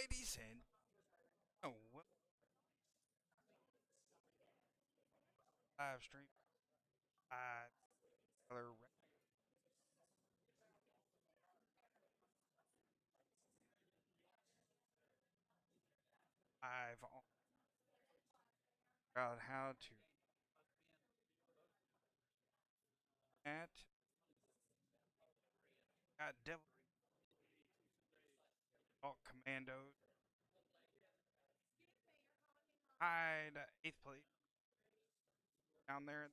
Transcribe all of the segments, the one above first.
ladies and well, live stream. I live on about how to at got devil all commandos. Tied eighth place down there.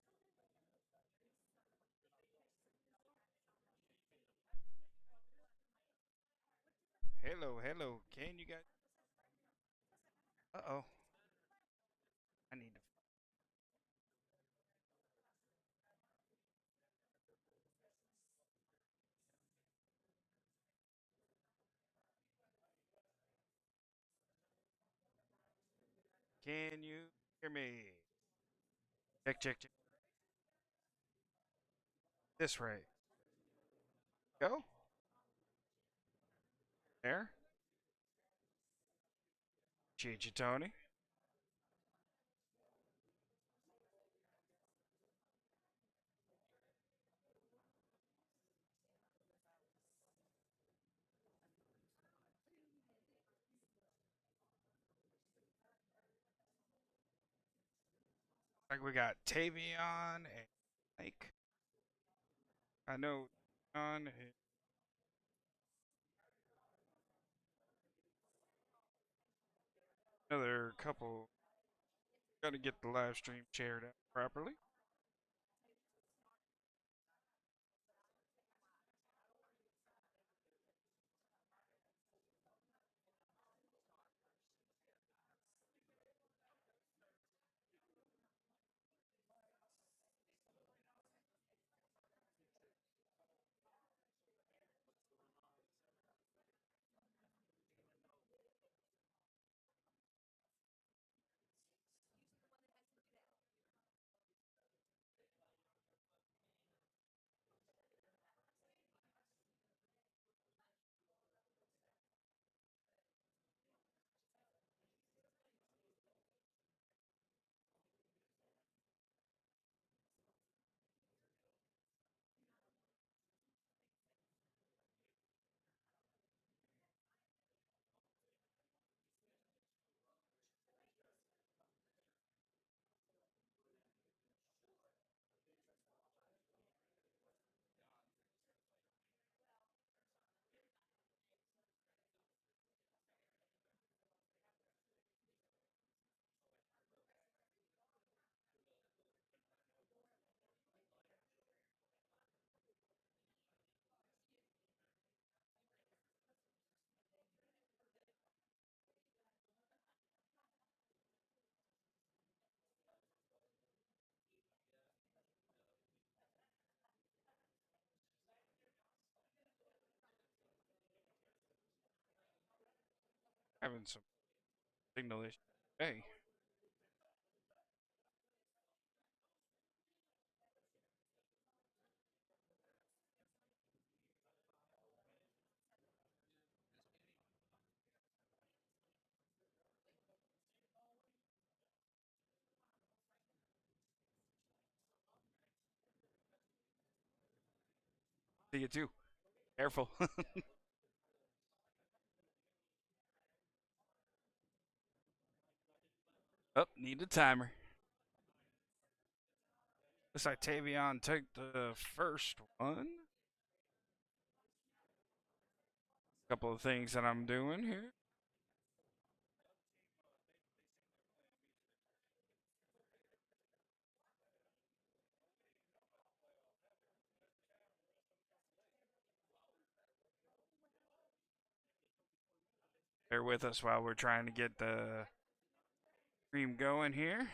Hello, hello. Can you guys? Uh-oh. I need to. Can you hear me? Check, check, check. This right. Go. There. Cheat you, Tony. Like we got Tavion and Mike. I know on another couple. Got to get the live stream shared out properly. Having some signal issues. Hey, see you too. Careful. Oh, need a timer. Looks like Tavion took the first one. Couple of things that I'm doing here. Bear with us while we're trying to get the stream going here.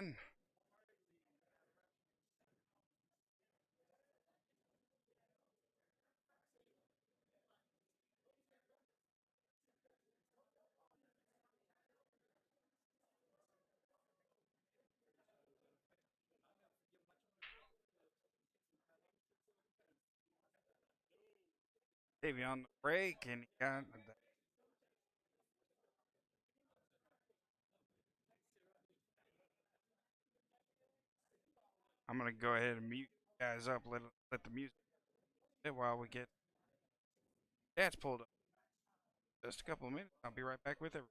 Melvin. Tavon on the break, and he got. I'm gonna go ahead and mute you guys up. Let the music sit while we get stats pulled up. Just a couple of minutes. I'll be right back with it.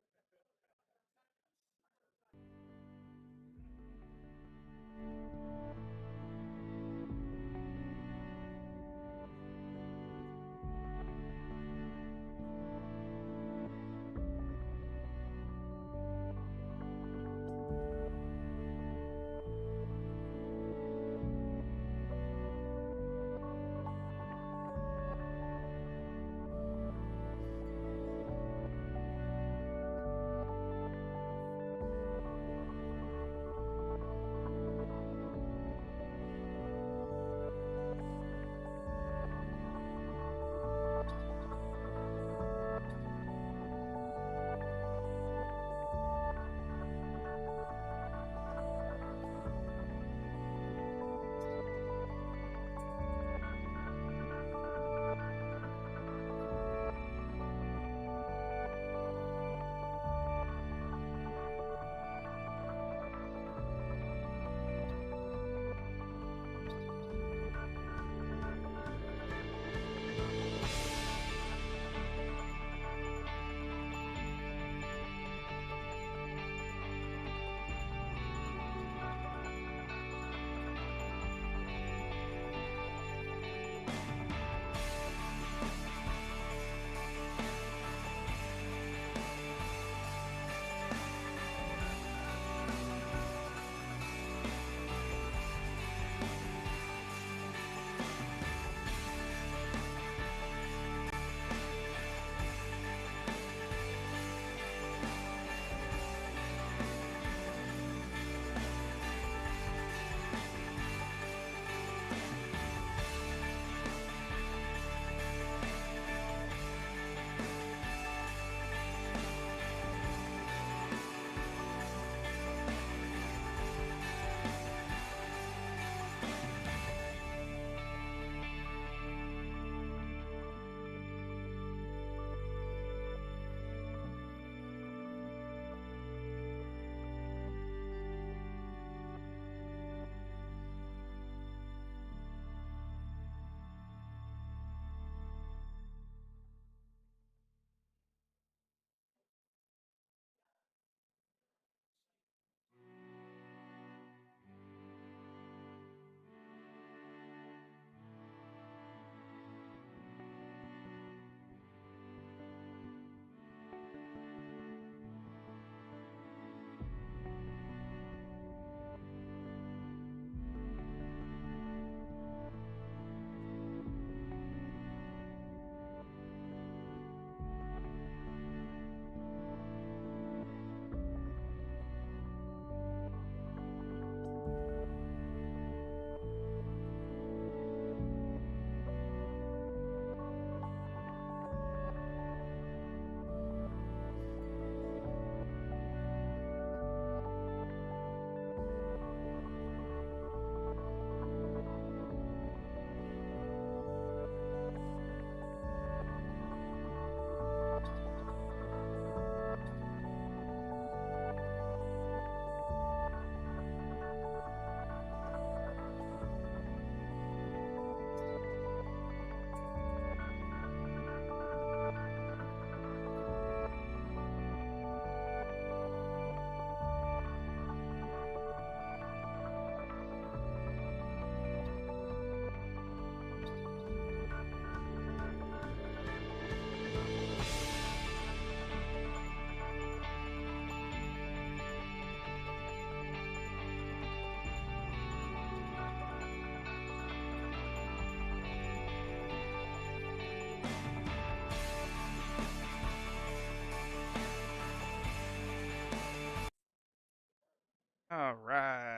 All right.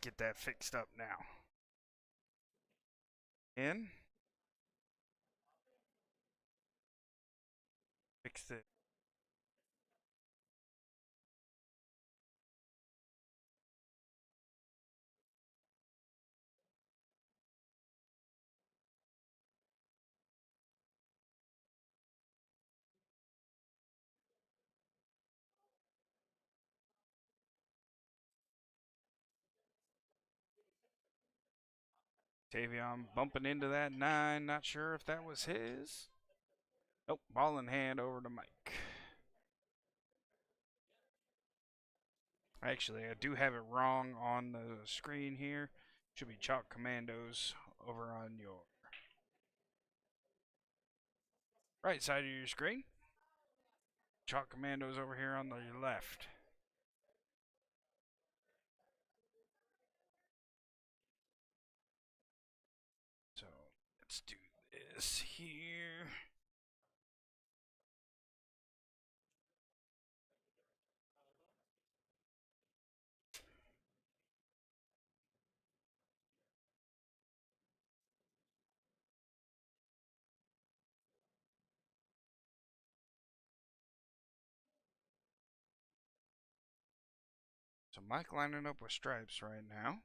get that fixed up now. In. Fixed it. Tavon bumping into that 9. Not sure if that was his. Nope. Ball in hand over to Mike. Actually, I do have it wrong on the screen here. Should be Chalk Commandos over on your right side of your screen. Chalk Commandos over here on the left. So let's do this here. So Mike lining up with stripes right now.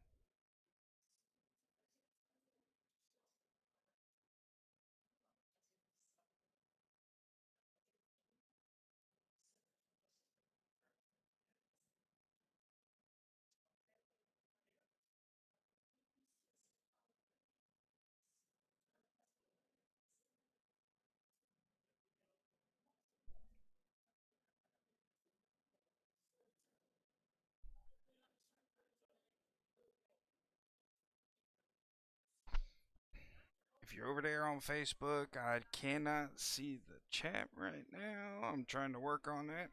If you're over there on Facebook, I cannot see the chat right now. I'm trying to work on that.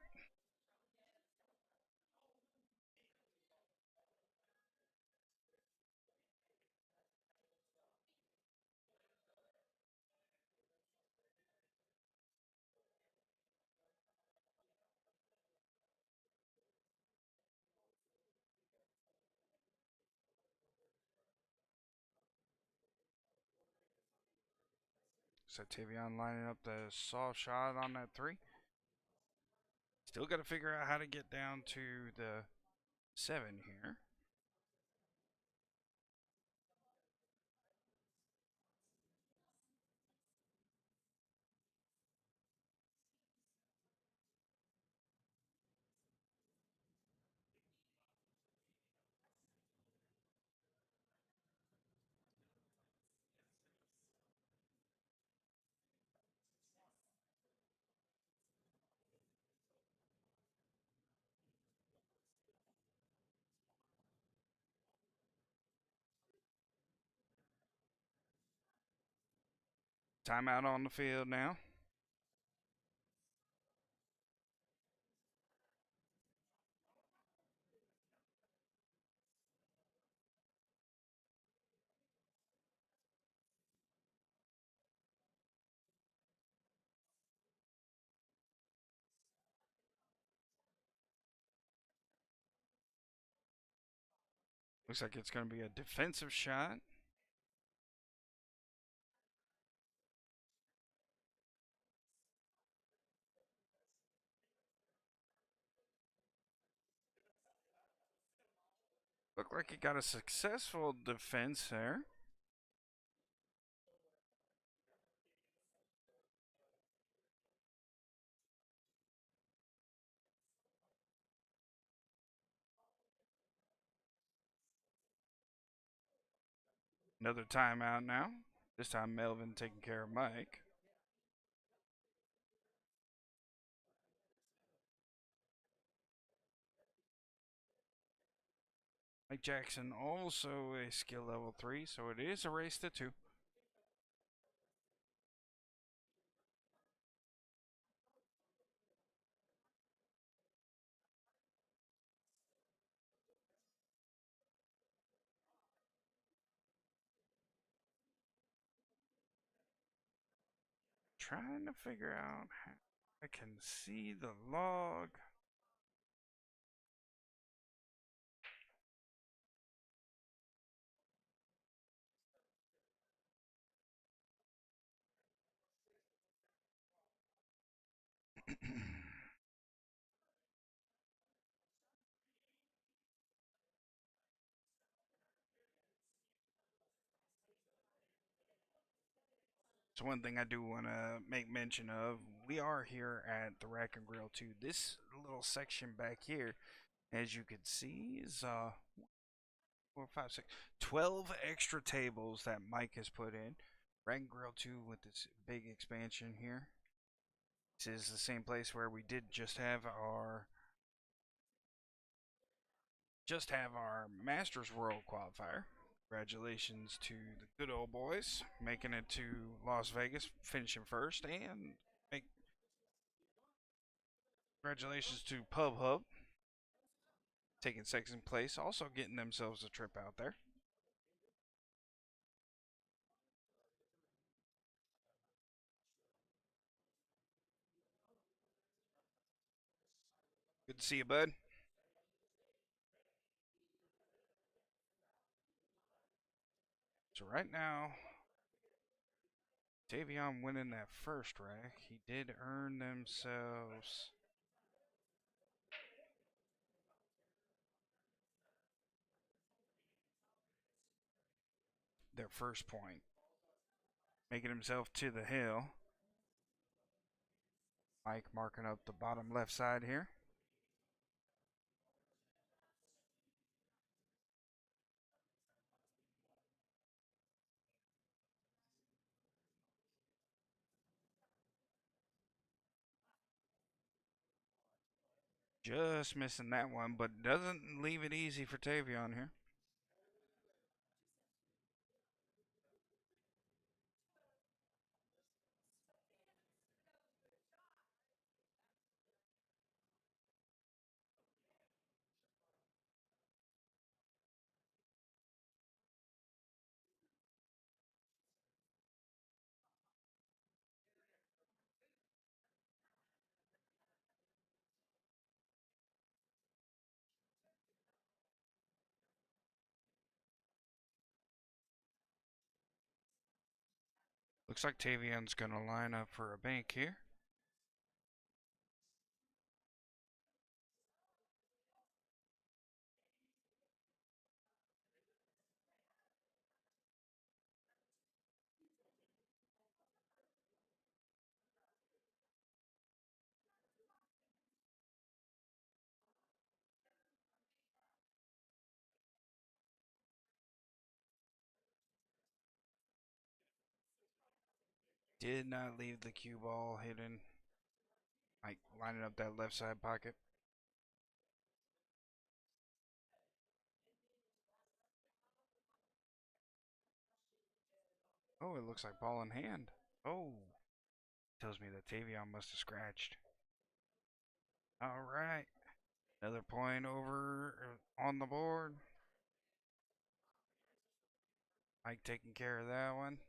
So Tavon lining up the soft shot on that 3. Still got to figure out how to get down to the 7 here. Timeout on the field now. Looks like it's going to be a defensive shot. Looked like he got a successful defense there. Another timeout now. This time Melvin taking care of Mike. Mike Jackson also a skill level 3, so it is a race to 2. Trying to figure out how I can see the log. So one thing I do want to make mention of, we are here at the Rack and Grill 2. This little section back here, as you can see, is 4, 5, 6, 12 extra tables that Mike has put in. Rack and Grill 2 with this big expansion here. This is the same place where we did just have our Masters World Qualifier. Congratulations to the good old boys making it to Las Vegas, finishing first, and make congratulations to Pub Hub taking second place, also getting themselves a trip out there. Good to see you, bud. So right now, Tavon winning that first rack. He did earn themselves their first point, making himself to the hill. Mike marking up the bottom left side here. Just missing that one, but doesn't leave it easy for Tavon here. Looks like Tavion's going to line up for a bank here. Did not leave the cue ball hidden. Mike lining up that left side pocket. Oh, it looks like ball in hand. Oh, tells me that Tavon must have scratched. All right. Another point over on the board. Mike taking care of that one.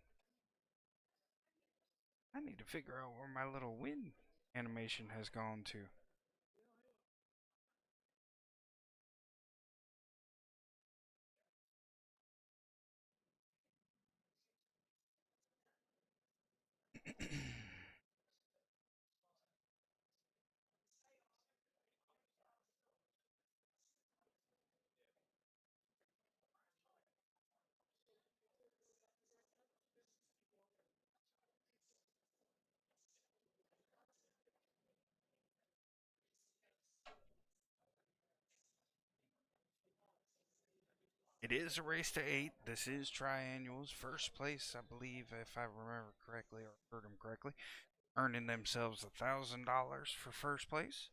I need to figure out where my little win animation has gone to. It is a race to 8. This is triannuals. First place, I believe, if I remember correctly or heard them correctly, earning themselves $1,000 for first place.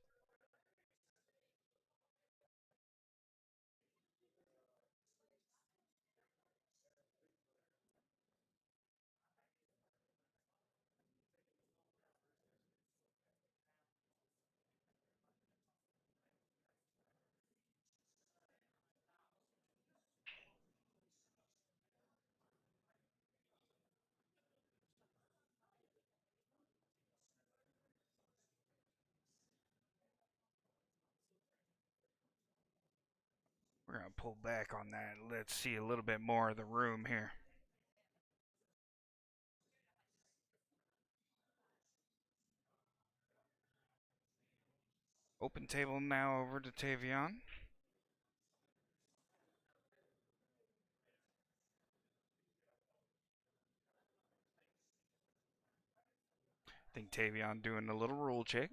We're going to pull back on that. Let's see a little bit more of the room here. Open table now over to Tavon. Think Tavon doing a little rule check.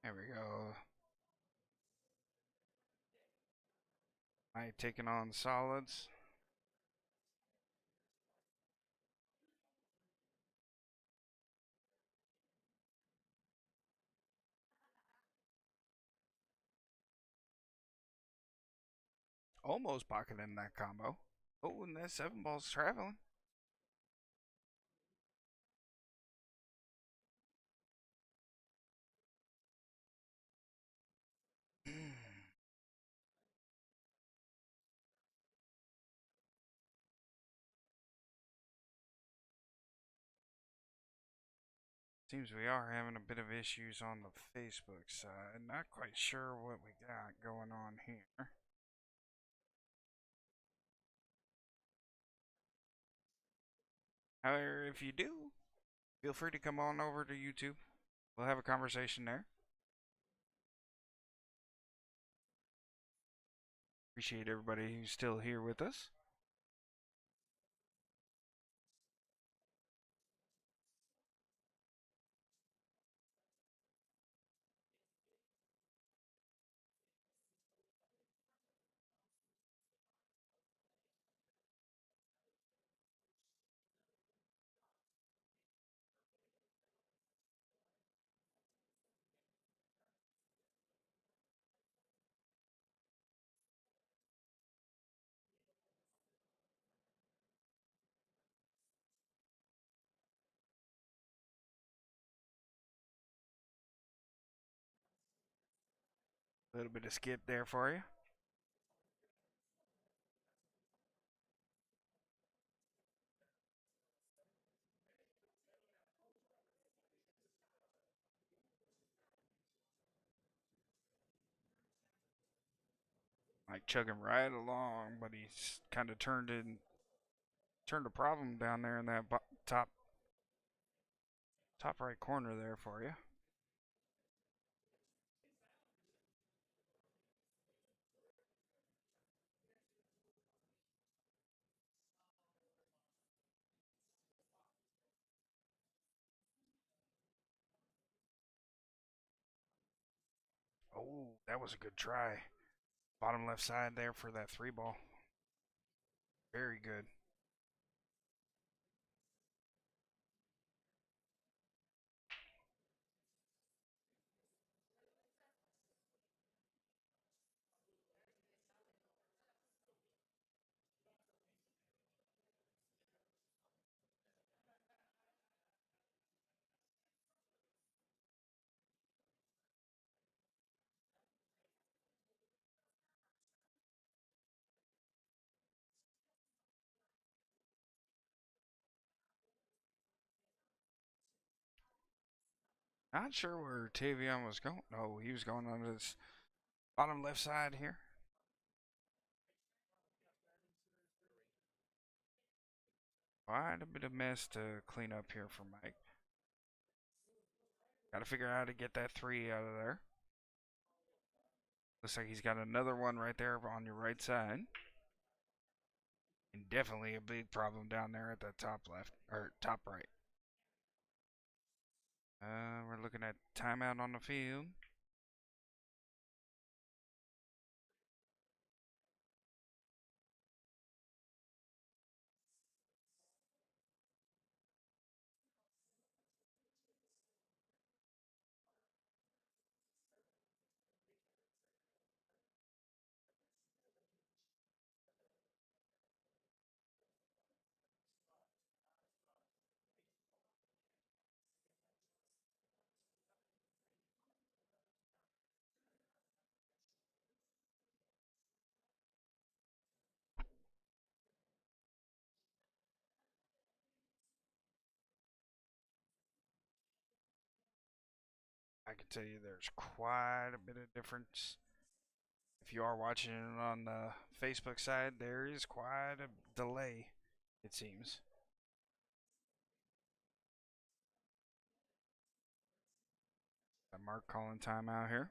There we go. Mike taking on solids. Almost pocketing that combo. Oh, and that 7-ball's traveling. Seems we are having a bit of issues on the Facebook side. Not quite sure what we got going on here. However, if you do, feel free to come on over to YouTube. We'll have a conversation there. Appreciate everybody who's still here with us. A little bit of skip there for you. Like chugging right along, but he's kind of turned a problem down there in that top right corner there for you. Oh, that was a good try. Bottom left side there for that 3-ball. Very good. Not sure where Tavon was going. No, he was going on this bottom left side here. Quite a bit of mess to clean up here for Mike. Got to figure out how to get that 3 out of there. Looks like he's got another one right there on your right side. And definitely a big problem down there at the top left, or top right. We're looking at timeout on the field. can tell you there's quite a bit of difference. If you are watching it on the Facebook side, there is quite a delay, it seems. Got Mark calling timeout here.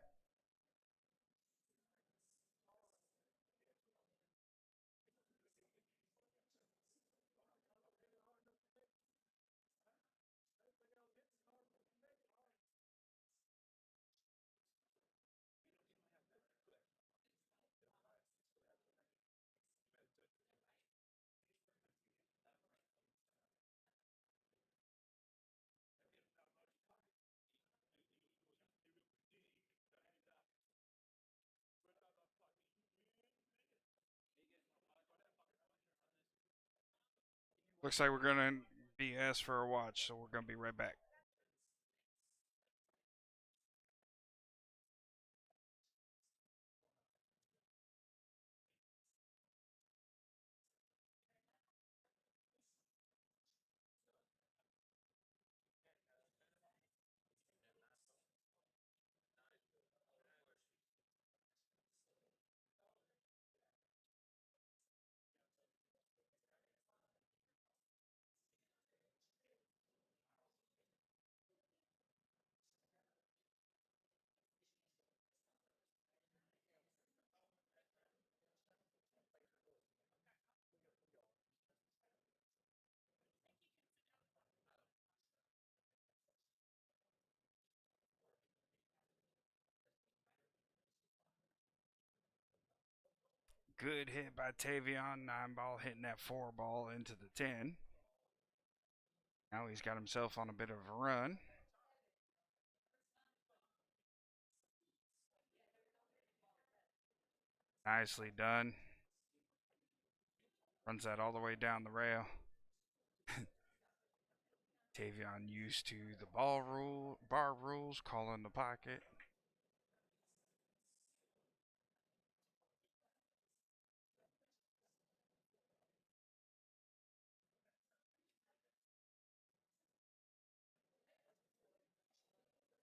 Looks like we're going to be asked for a watch, so we're going to be right back. Good hit by Tavon. 9 ball hitting that 4 ball into the 10. Now he's got himself on a bit of a run. Nicely done. Runs that all the way down the rail. Tavon used to the bar rules, calling the pocket.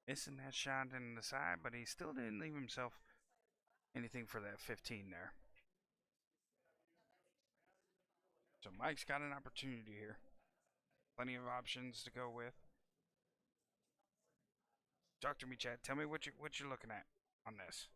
Missing that shot in the side, but he still didn't leave himself anything for that 15 there. So Mike's got an opportunity here. Plenty of options to go with. Talk to me, Chad. Tell me what you're looking at on this.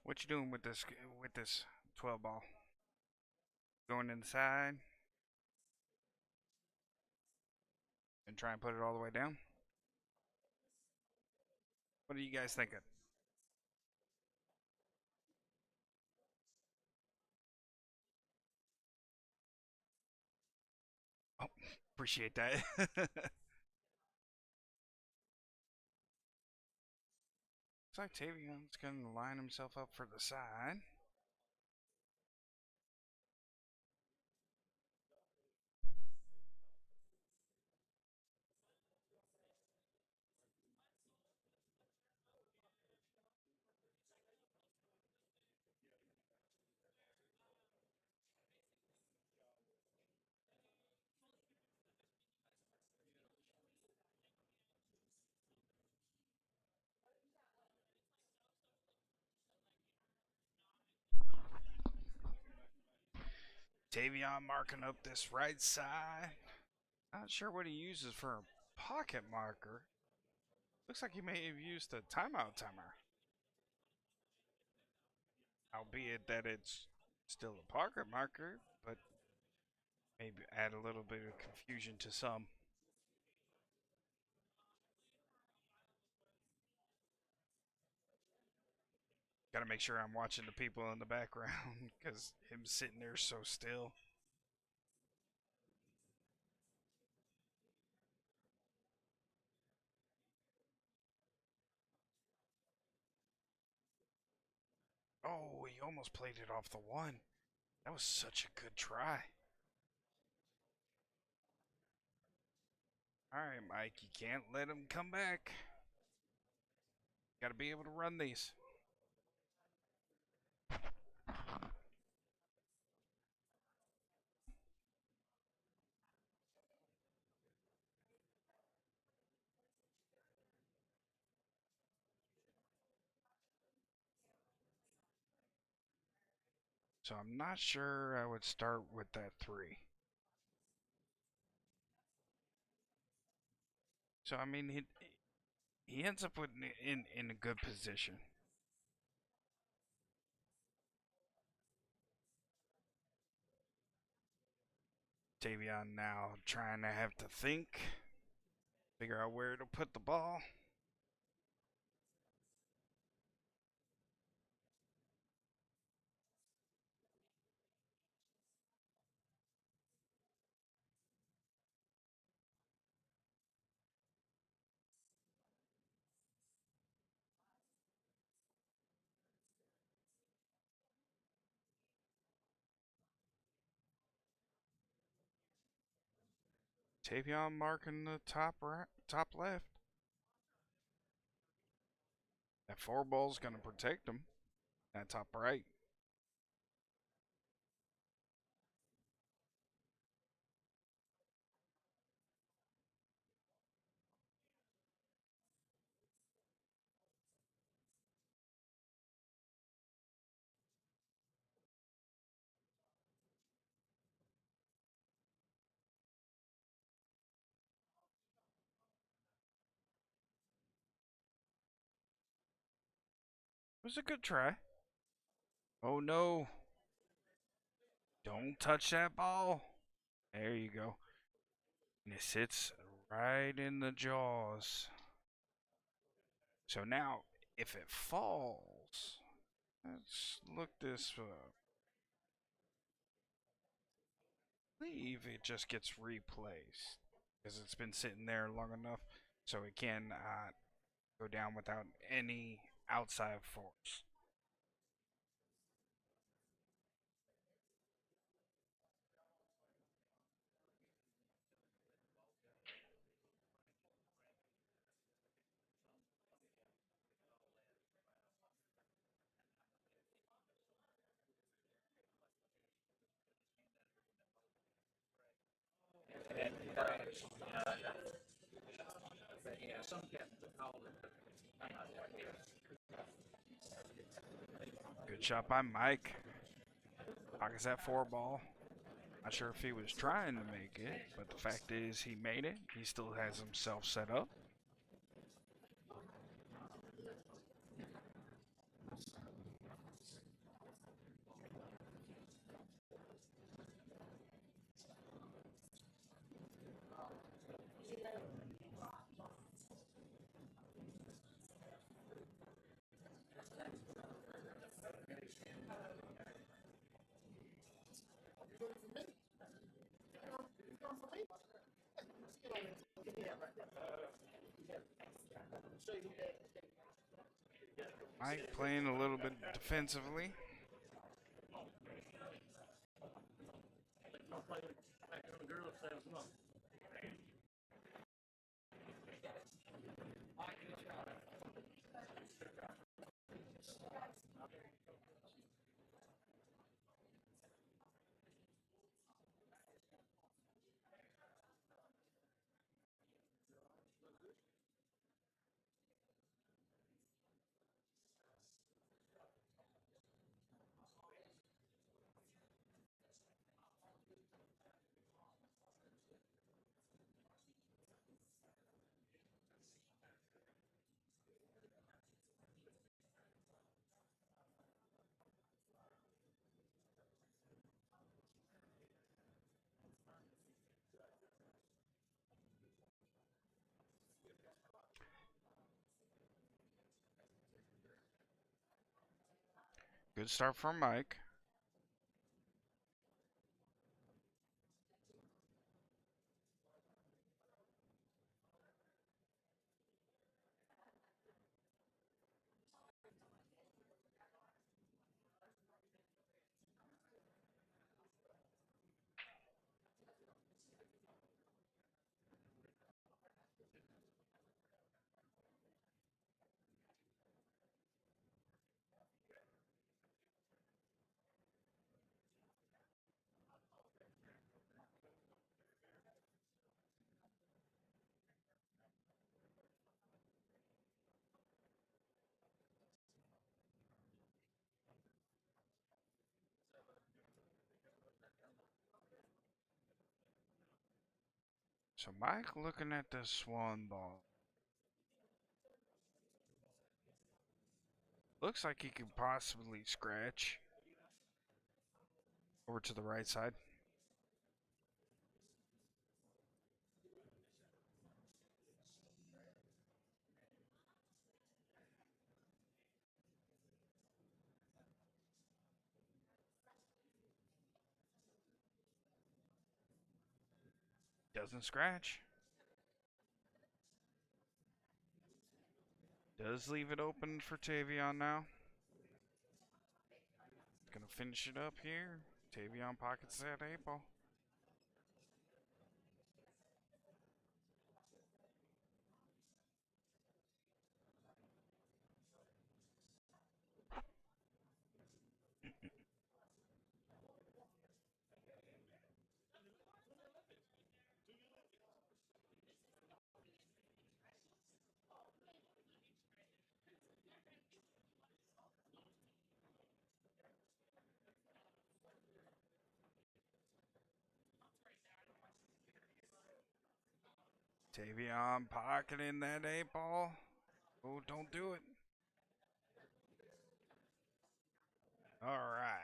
What you doing with this 12 ball? Going inside and try and put it all the way down? What are you guys thinking? Oh, appreciate that. Looks like Tavion's going to line himself up for the side. Tavon marking up this right side. Not sure what he uses for a pocket marker. Looks like he may have used a timeout timer. Albeit that it's still a pocket marker, but maybe add a little bit of confusion to some. Gotta make sure I'm watching the people in the background because him sitting there so still. Oh, he almost played it off the one. That was such a good try. Alright, Mike, you can't let him come back. Gotta be able to run these. So I'm not sure I would start with that 3. So I mean, he ends up with in a good position. Tavion now trying to have to think, figure out where to put the ball. Tavion marking the top right, top left. That 4 ball's gonna protect him. That top right. It was a good try. Oh no. Don't touch that ball. There you go. And it sits right in the jaws. So now, if it falls, let's look this up. I believe it just gets replaced because it's been sitting there long enough so it can go down without any outside force. Good shot by Mike. Pockets that 4 ball. Not sure if he was trying to make it, but the fact is he made it. He still has himself set up. Mike playing a little bit defensively. Good start from Mike. So Mike looking at the swan ball. Looks like he could possibly scratch over to the right side. Doesn't scratch. Does leave it open for Tavon now. Gonna finish it up here. Tavon pockets that 8-ball. Tavon pocketing that 8-ball. Oh, don't do it. All right.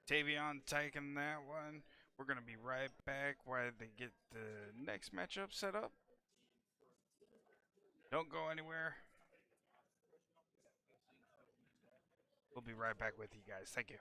Tavon taking that one. We're going to be right back while they get the next matchup set up. Don't go anywhere. We'll be right back with you guys. Thank you.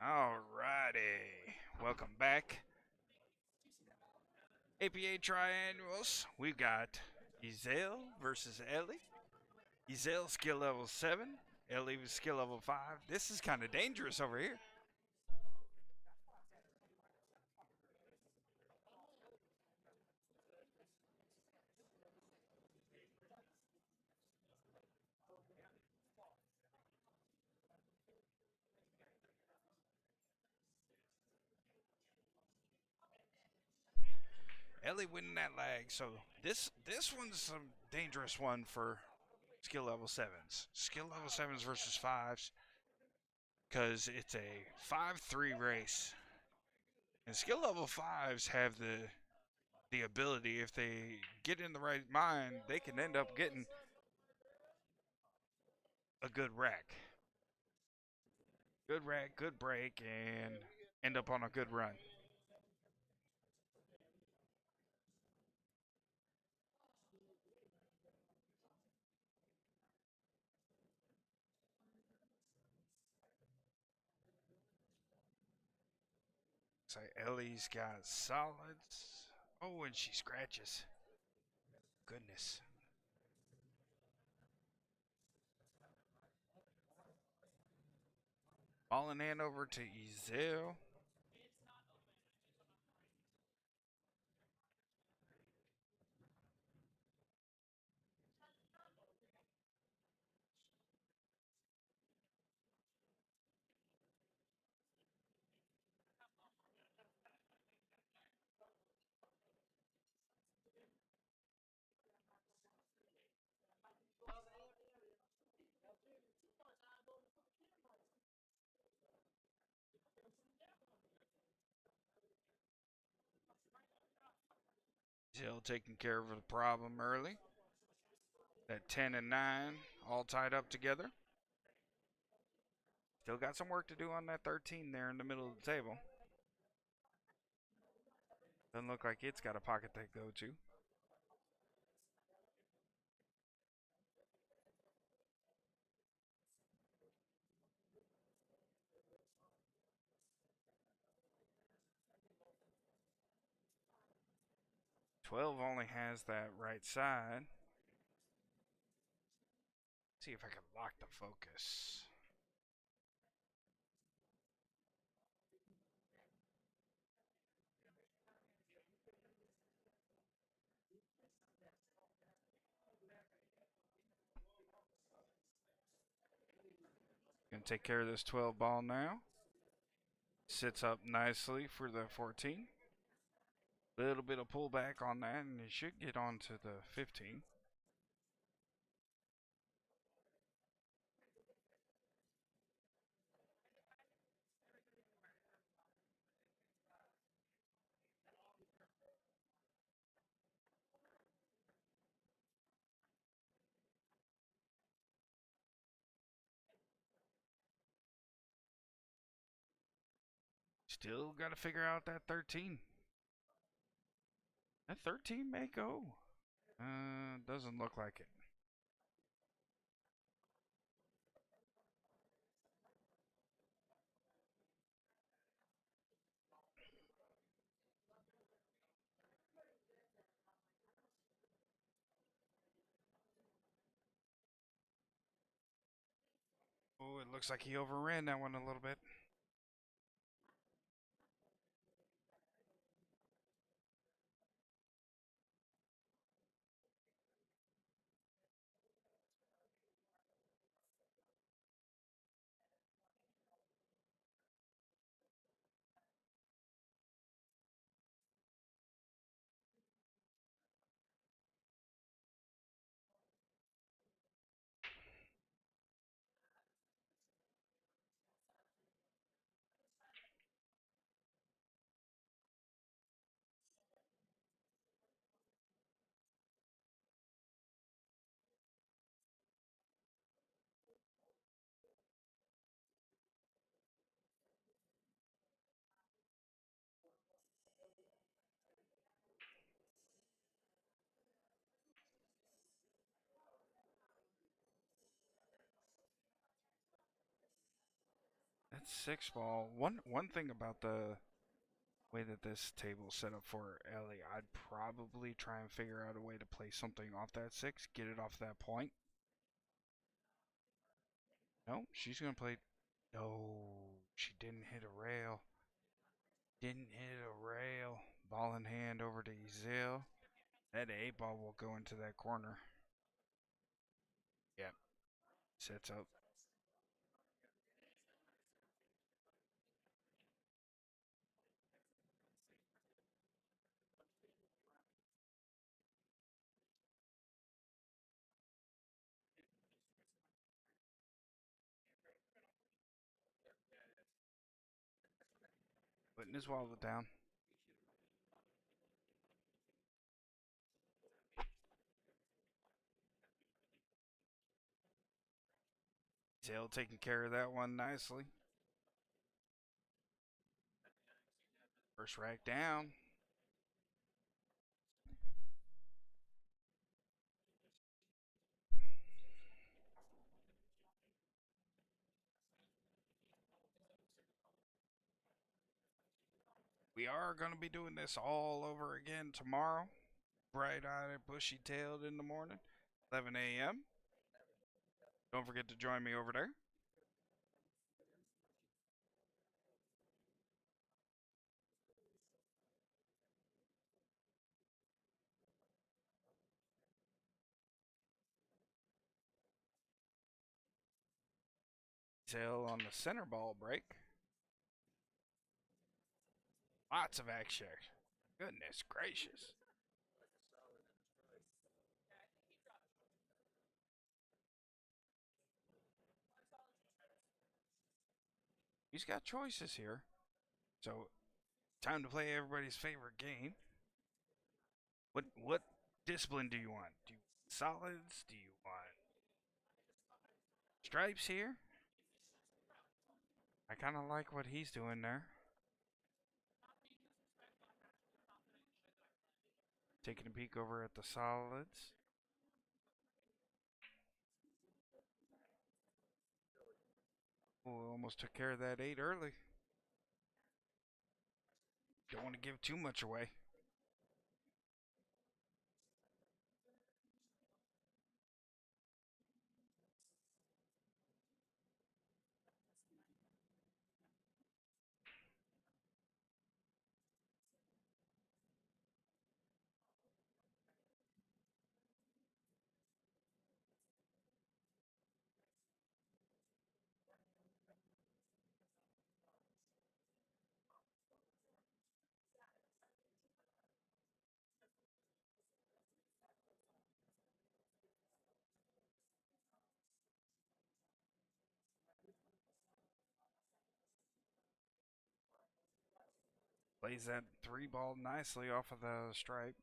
Alrighty, welcome back. APA Triannuals. We've got Ezel versus Ellie. Ezel skill level 7. Ellie was skill level 5. This is kind of dangerous over here. Ellie winning that lag. So this one's a dangerous one for skill level 7s. Skill level 7s versus 5s. Because it's a 5-3 race. And skill level 5s have the ability, if they get in the right mind, they can end up getting a good rack. Good rack, good break, and end up on a good run. So Ellie's got solids. Oh, and she scratches. Goodness. Falling in over to Ezel. Ezel taking care of the problem early. That 10 and 9 all tied up together. Still got some work to do on that 13 there in the middle of the table. Doesn't look like it's got a pocket to go to. 12 only has that right side. See if I can lock the focus. Gonna take care of this 12 ball now. Sits up nicely for the 14. Little bit of pullback on that, and it should get on to the 15. Still got to figure out that 13. That 13 may go. Doesn't look like it. Oh, it looks like he overran that one a little bit. that 6 ball. One thing about the way that this table is set up for Ellie, I'd probably try and figure out a way to play something off that 6, get it off that point. No, she's gonna play. No, she didn't hit a rail. Didn't hit a rail. Ball in hand over to Ezell. That 8 ball will go into that corner. Yep, sets up. Putting his wallet down. Ezell taking care of that one nicely. First rack down. We are going to be doing this all over again tomorrow. Bright-eyed, bushy-tailed in the morning, 11 a.m. Don't forget to join me over there. Tail on the center ball break. Lots of action. Goodness gracious. He's got choices here. So, time to play everybody's favorite game. What discipline do you want? Do you want solids? Do you want stripes here? I kind of like what he's doing there. Taking a peek over at the solids. Oh, almost took care of that 8 early. Don't want to give too much away. Plays that 3 ball nicely off of the stripe.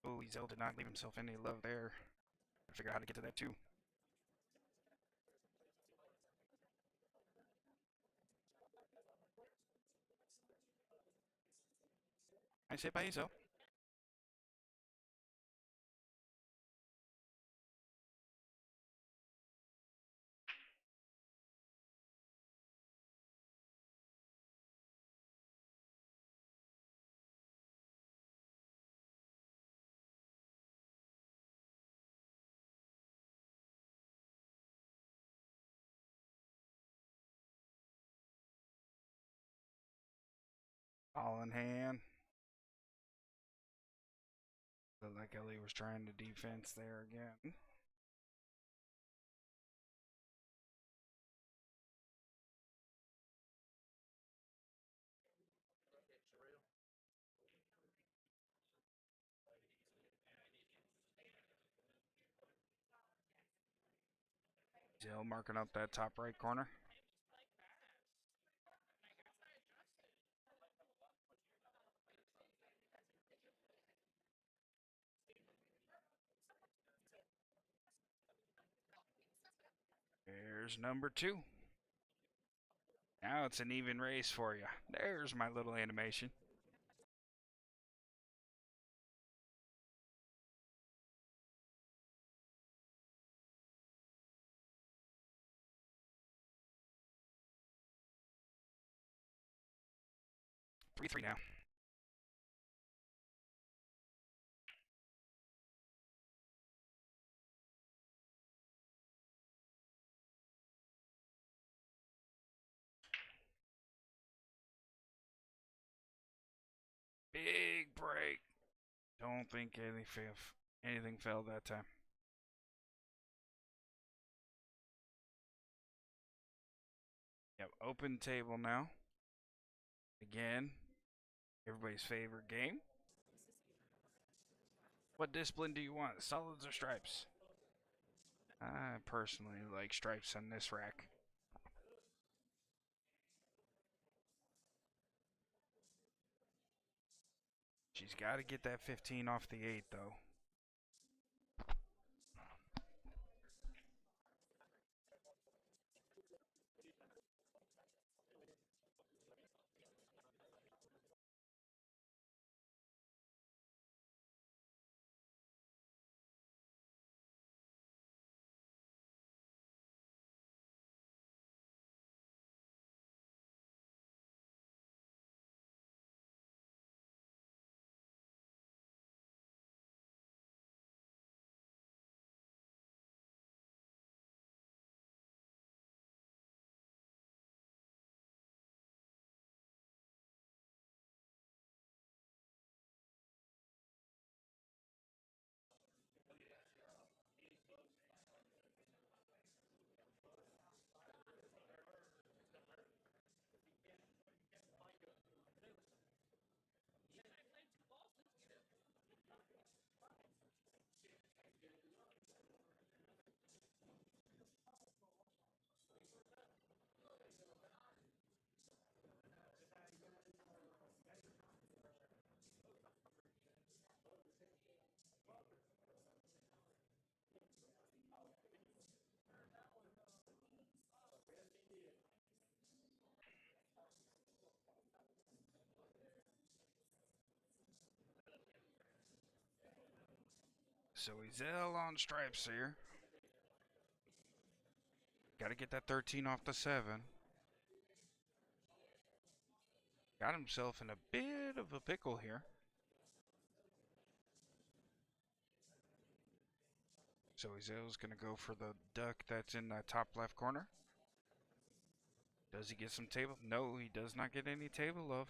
Oh, Ezell did not leave himself any love there. Gotta figure out how to get to that too. Nice hit by Ezell. Ball in hand. Looked like Ellie was trying to defense there again. Still marking up that top right corner. There's number 2. Now it's an even race for you. There's my little animation. Three now. Big break. Don't think anything fell that time. Yep, open table now. Again, everybody's favorite game. What discipline do you want, solids or stripes? I personally like stripes on this rack. She's got to get that 15 off the 8, though. So he's L on stripes here. Got to get that 13 off the 7. Got himself in a bit of a pickle here. So Ezel's going to go for the duck that's in the top left corner. Does he get some table? No, he does not get any table love.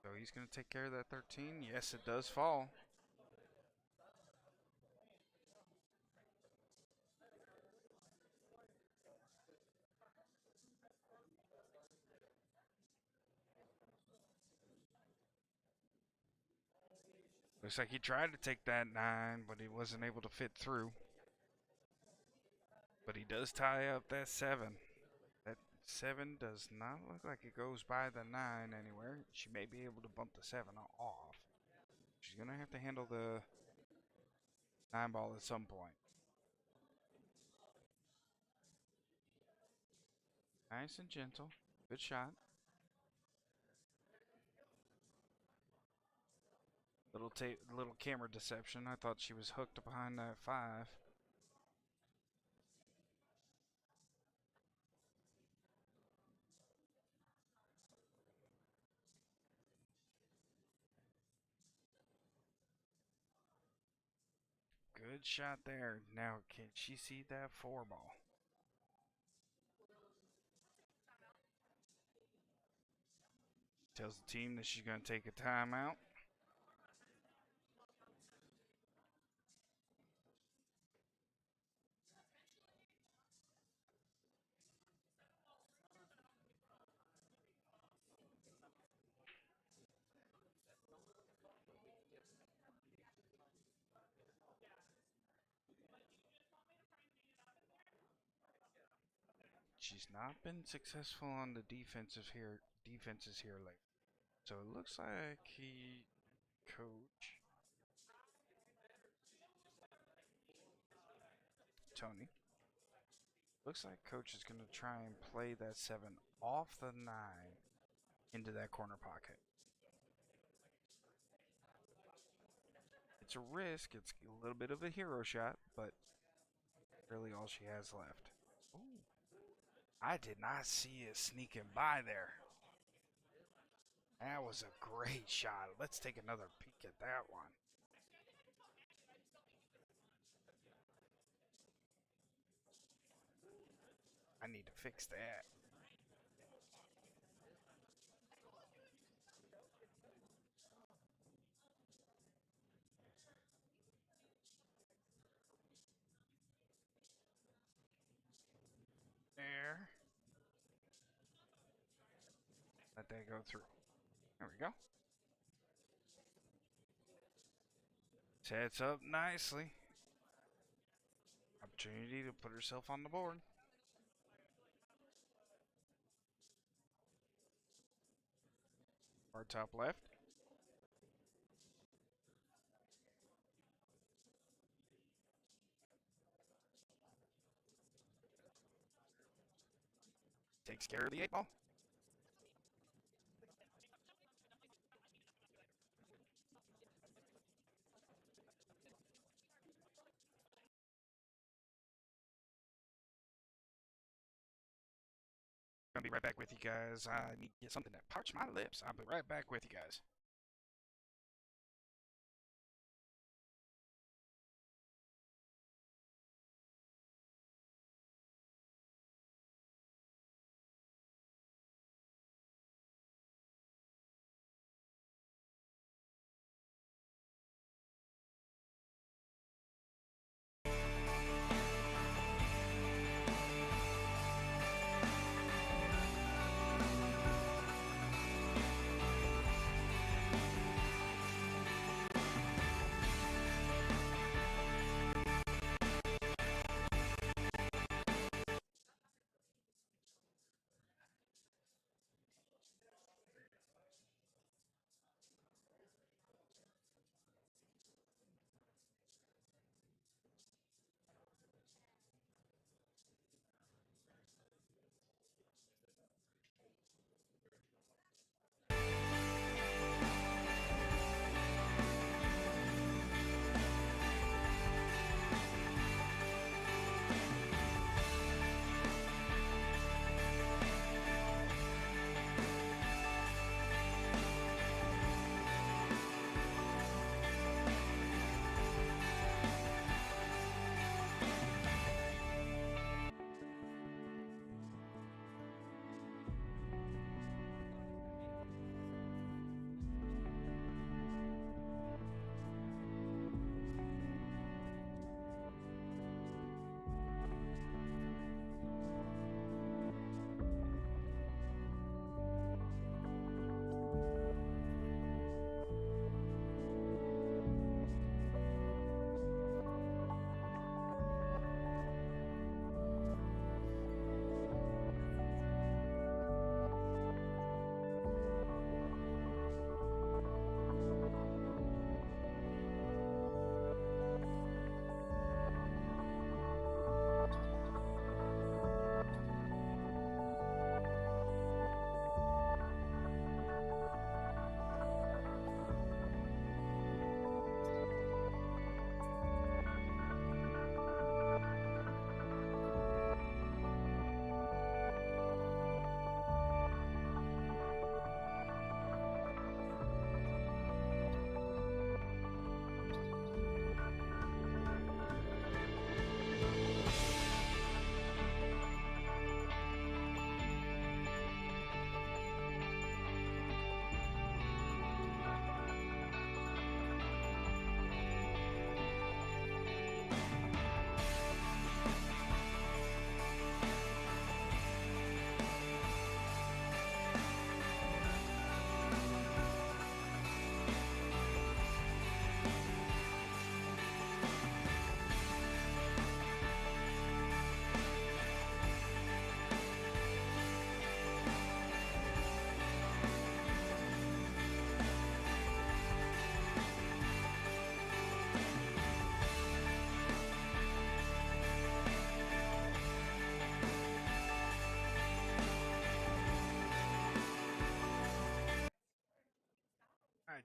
So he's going to take care of that 13. Yes, it does fall. Looks like he tried to take that 9, but he wasn't able to fit through. But he does tie up that 7. That 7 does not look like it goes by the 9 anywhere. She may be able to bump the 7 off. She's going to have to handle the 9 ball at some point. Nice and gentle. Good shot. Little camera deception. I thought she was hooked behind that 5. Good shot there. Now, can she see that four ball? Tells the team that she's going to take a timeout. She's not been successful on the defenses here lately. So it looks like coach Tony. Looks like coach is going to try and play that 7 off the 9 into that corner pocket. It's a risk. It's a little bit of a hero shot, but really all she has left. Ooh. I did not see it sneaking by there. That was a great shot. Let's take another peek at that one. I need to fix that. There. Let that go through. There we go. Sets up nicely. Opportunity to put herself on the board. Our top left. Takes care of the 8 ball. Gonna be right back with you guys. I need to get something that parch my lips. I'll be right back with you guys.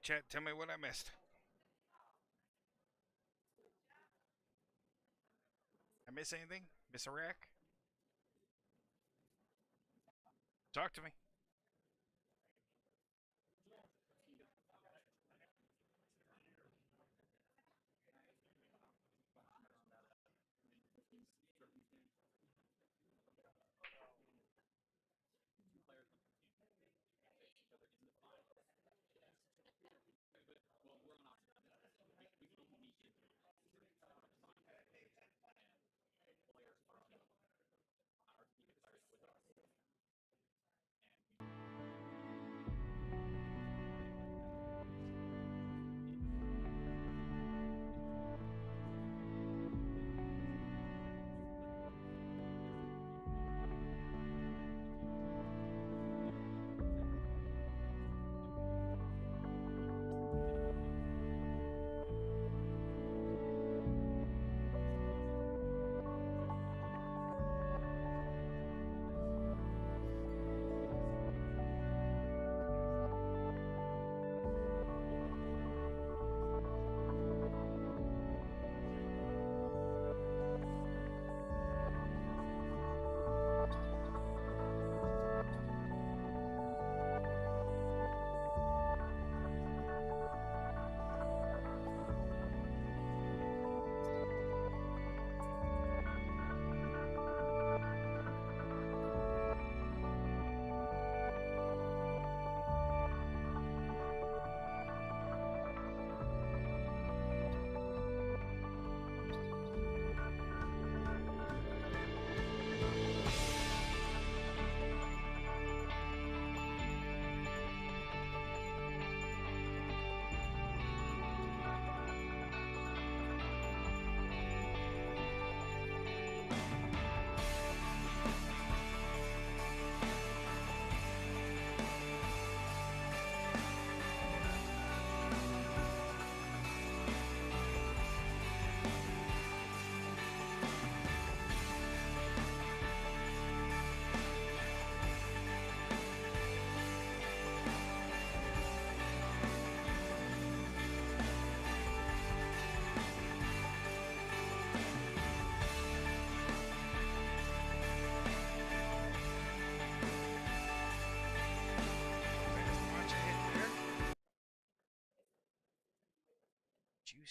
chat, tell me what I missed. I miss anything? Miss a rack? Talk to me.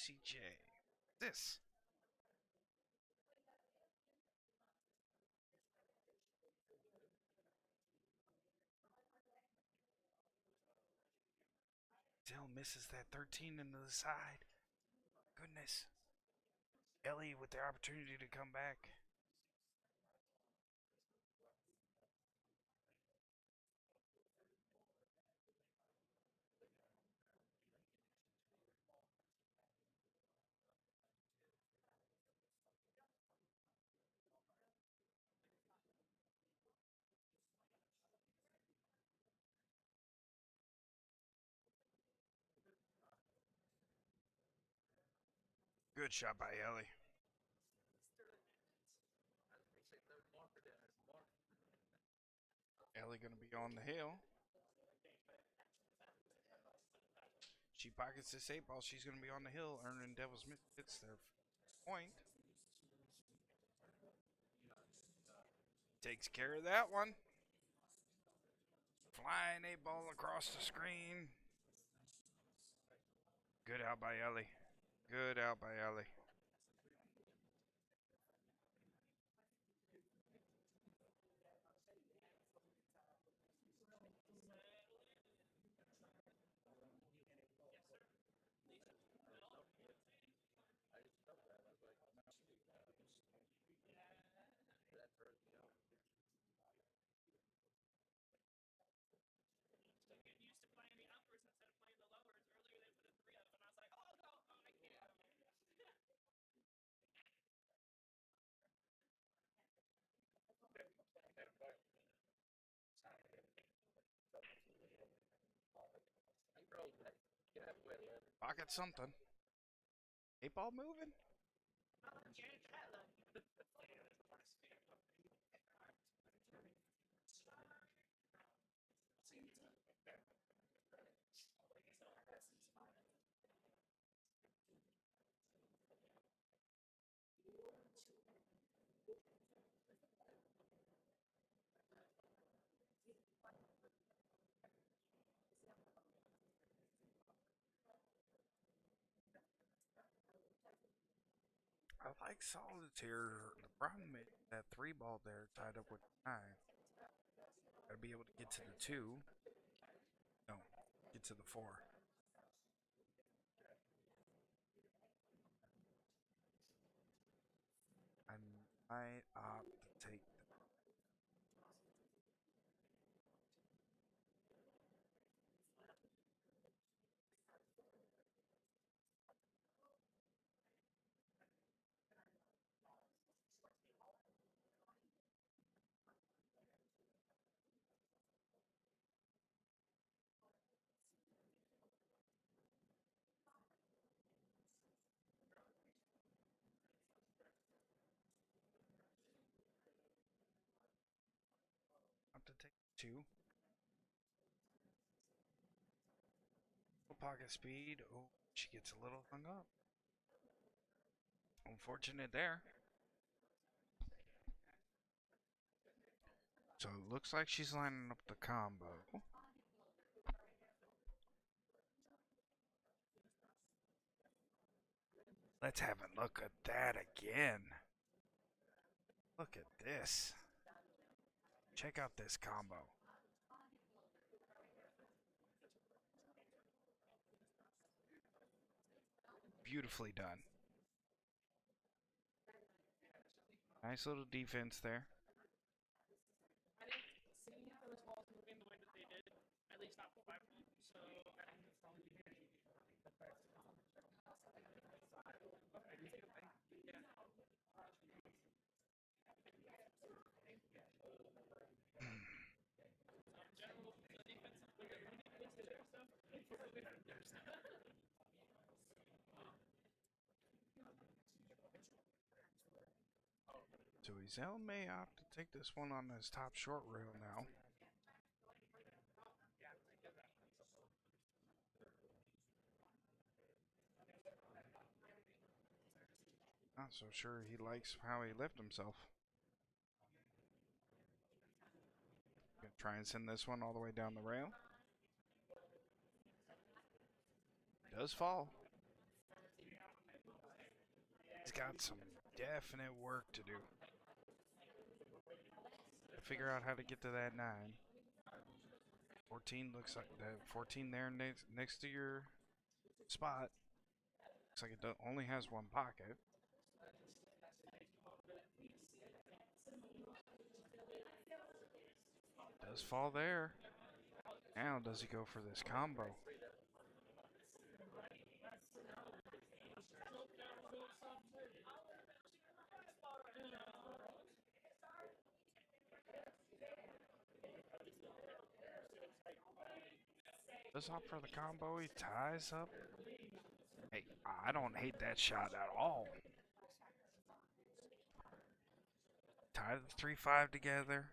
Juicy J. This. Still misses that 13 into the side. Goodness. Ellie with the opportunity to come back. Good shot by Ellie. Ellie going to be on the hill. She pockets this 8 ball. She's going to be on the hill, earning Devil's Misfits their point. Takes care of that one. Flying 8 ball across the screen. Good out by Ellie. Good out by Ellie. Pocket something. 8 ball moving. like solitaire. The problem is that three ball there tied up with nine. Gotta be able to get to the two. No, get to the four. I might opt to take. Opt to take two. Pocket speed. Oh, she gets a little hung up. Unfortunate there. So it looks like she's lining up the combo. Let's have a look at that again. Look at this. Check out this combo. Beautifully done. Nice little defense there. So Ezel may opt to take this one on his top short rail now. Not so sure he likes how he left himself. Gonna try and send this one all the way down the rail. Does fall. He's got some definite work to do. To figure out how to get to that 9. 14 looks like that 14 there next to your spot. Looks like it only has one pocket. Does fall there. Now does he go for this combo? Does opt for the combo. He ties up. Hey, I don't hate that shot at all. Tie the 3-5 together.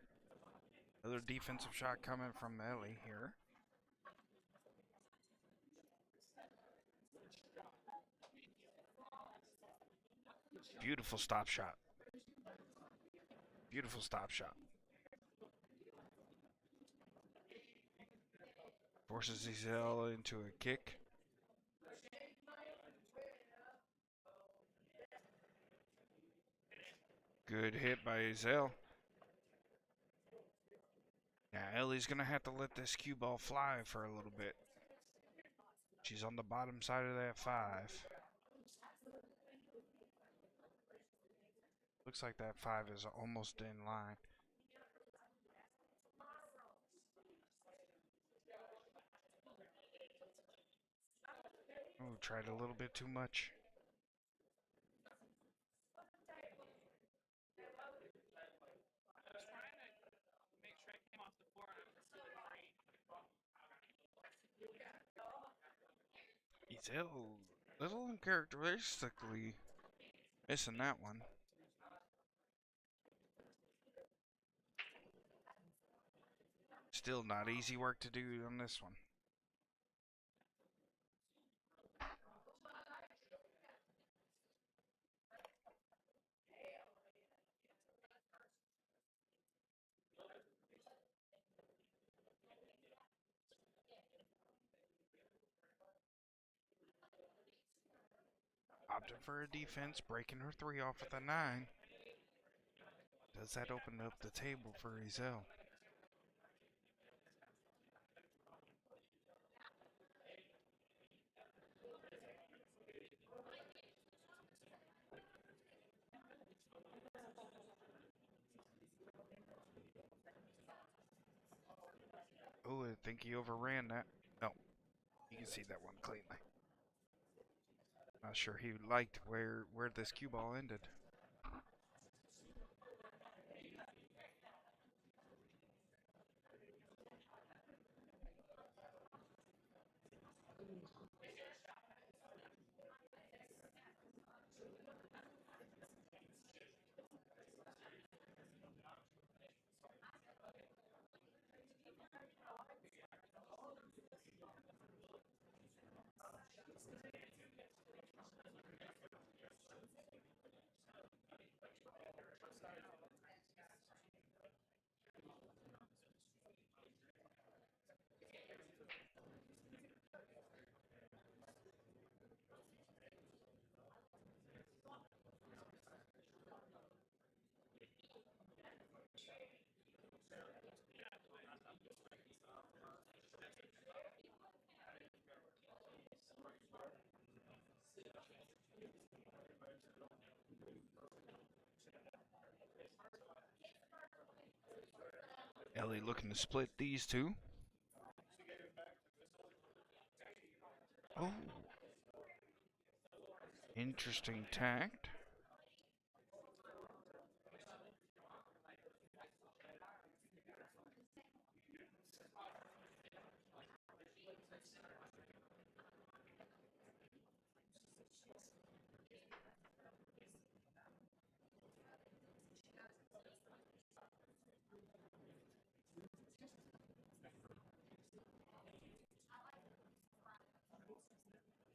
Another defensive shot coming from Ellie here. Beautiful stop shot. Beautiful stop shot. Forces Ezel into a kick. Good hit by Ezel. Now Ellie's going to have to let this cue ball fly for a little bit. She's on the bottom side of that 5. Looks like that 5 is almost in line. Oh, tried a little bit too much. Ezel, little uncharacteristically missing that one. Still not easy work to do on this one. Opting for a defense, breaking her 3 off with a 9. Does that open up the table for Ezel? Oh, I think he overran that. No, you can see that one cleanly. Not sure he liked where this cue ball ended. Ellie looking to split these two. Oh, interesting tact.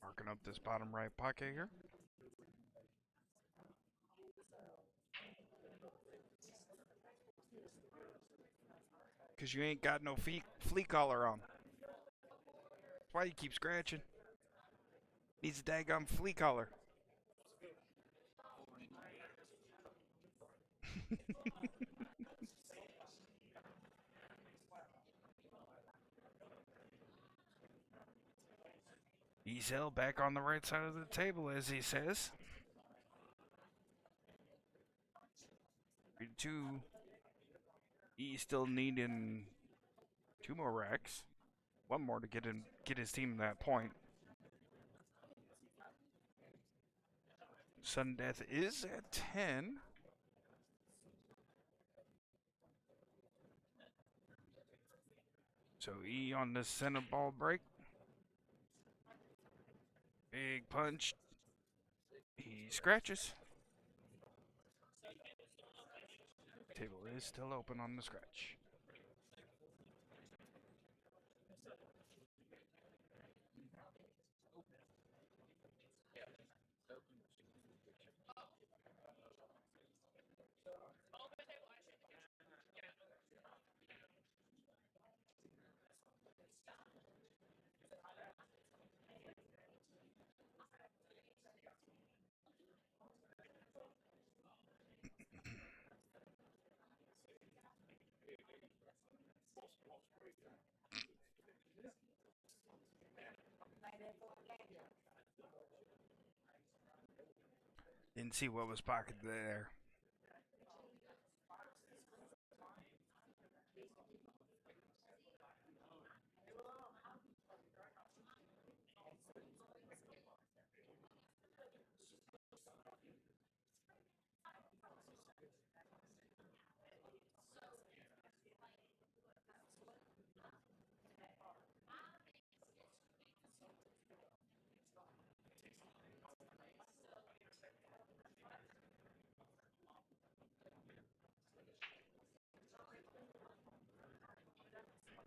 Marking up this bottom right pocket here. Because you ain't got no flea collar on. That's why you keep scratching. Needs a daggum flea collar. Ezel back on the right side of the table, as he says. 3-2. He's still needing 2 more racks. 1 more to get his team that point. Sudden death is at 10. So E on the center ball break. Big punch. He scratches. Table is still open on the scratch. Didn't see what was pocketed there.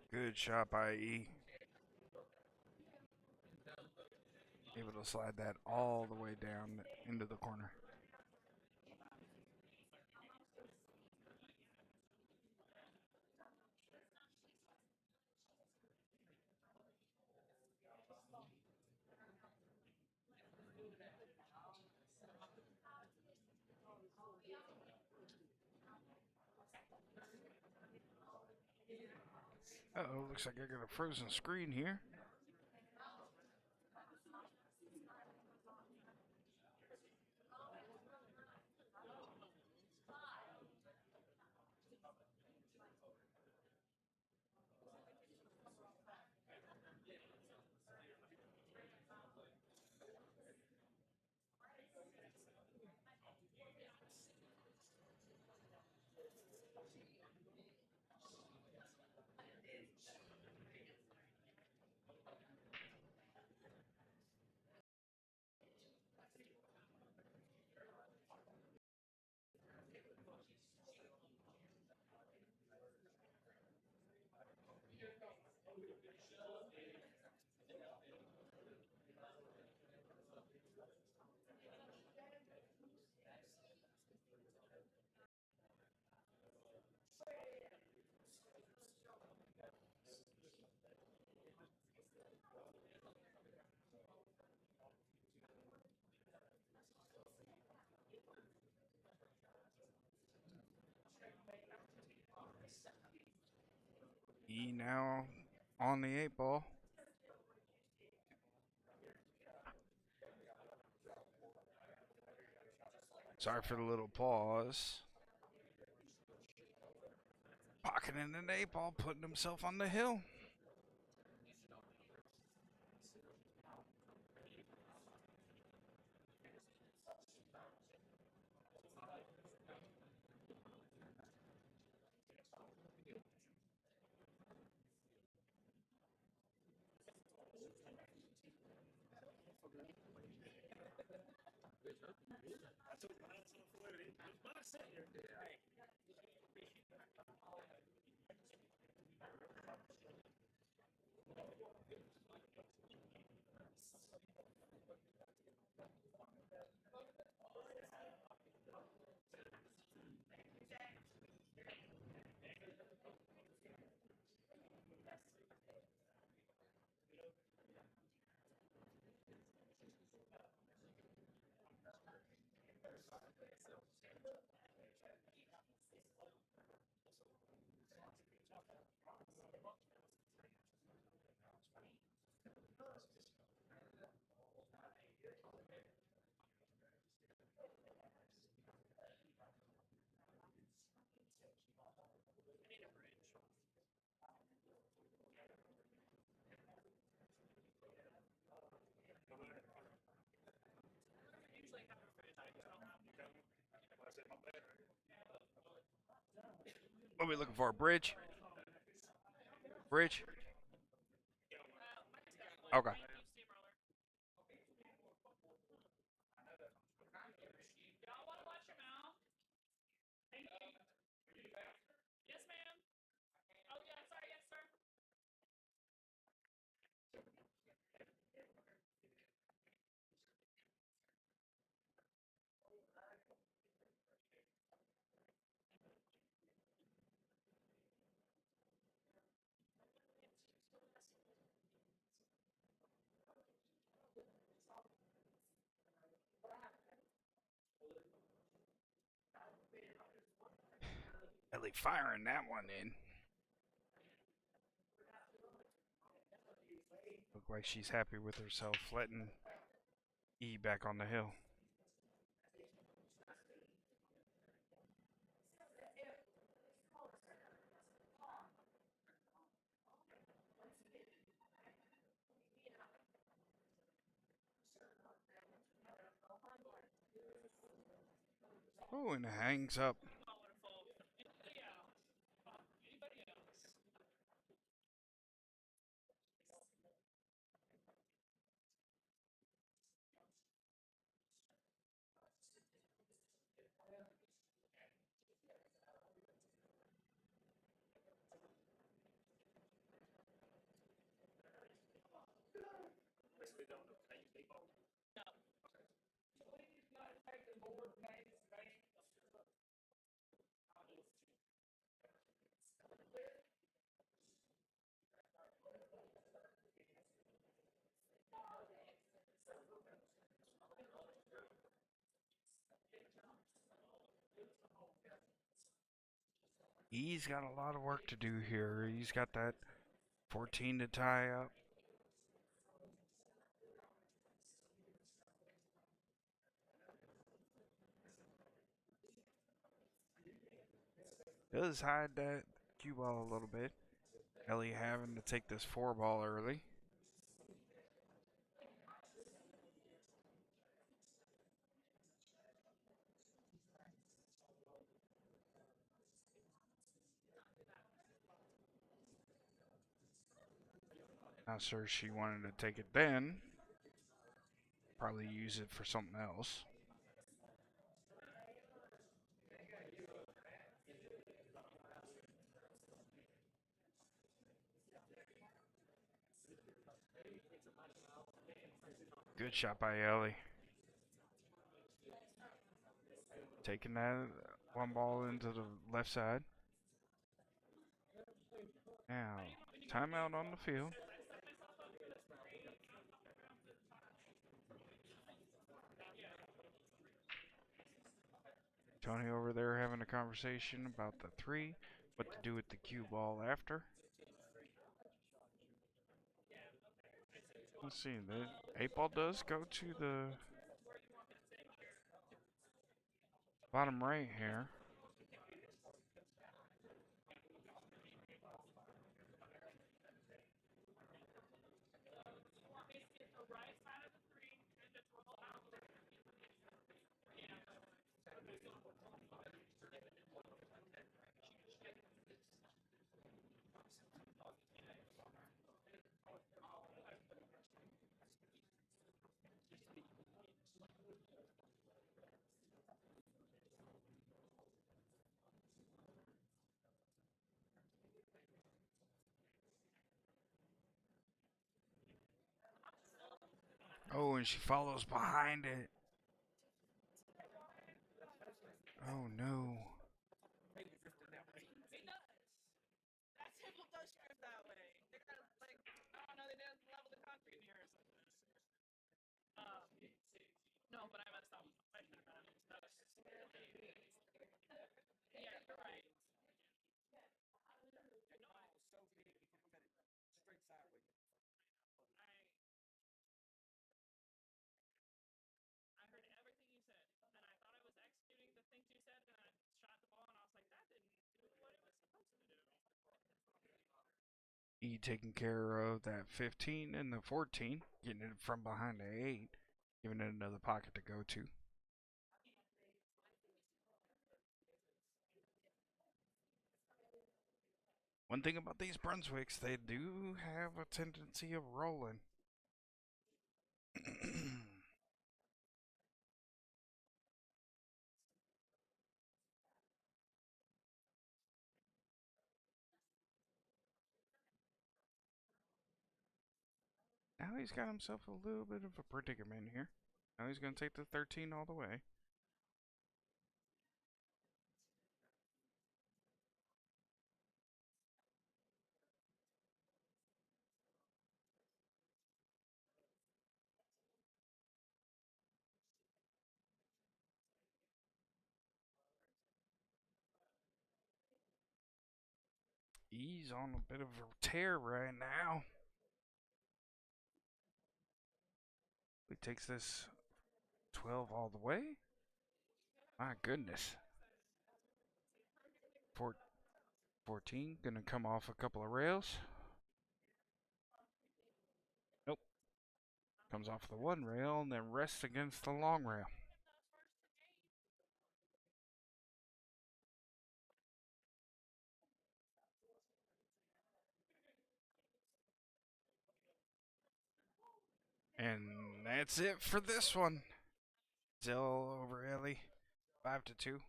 Good shot by E. Able to slide that all the way down into the corner. Uh-oh, looks like I got a frozen screen here. E now on the 8 ball. Sorry for the little pause. Pocketing an 8 ball, putting himself on the hill. What are we looking for? A bridge? Bridge? Okay. Ellie firing that one in. Look like she's happy with herself, letting E back on the hill. Oh, and it hangs up. He's got a lot of work to do here. He's got that 14 to tie up. Does hide that cue ball a little bit. Ellie having to take this 4 ball early. Not sure she wanted to take it then. Probably use it for something else. Good shot by Ellie. Taking that 1 ball into the left side. Now, timeout on the field. Tony over there having a conversation about the 3, what to do with the cue ball after. Let's see, the 8 ball does go to the bottom right here. Oh, and she follows behind it. Oh no. E taking care of that 15 and the 14, getting it from behind the 8, giving it another pocket to go to. One thing about these Brunswicks, they do have a tendency of rolling. Now he's got himself a little bit of a predicament here. Now he's going to take the 13 all the way. He's on a bit of a tear right now. He takes this 12 all the way. My goodness. 14 gonna come off a couple of rails. Nope. Comes off the 1 rail and then rests against the long rail. And that's it for this one. Zill over Ellie, 5-2.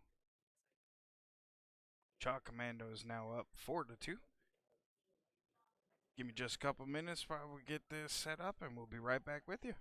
Chalk Commando is now up 4-2. Give me just a couple minutes while we get this set up, and we'll be right back with you.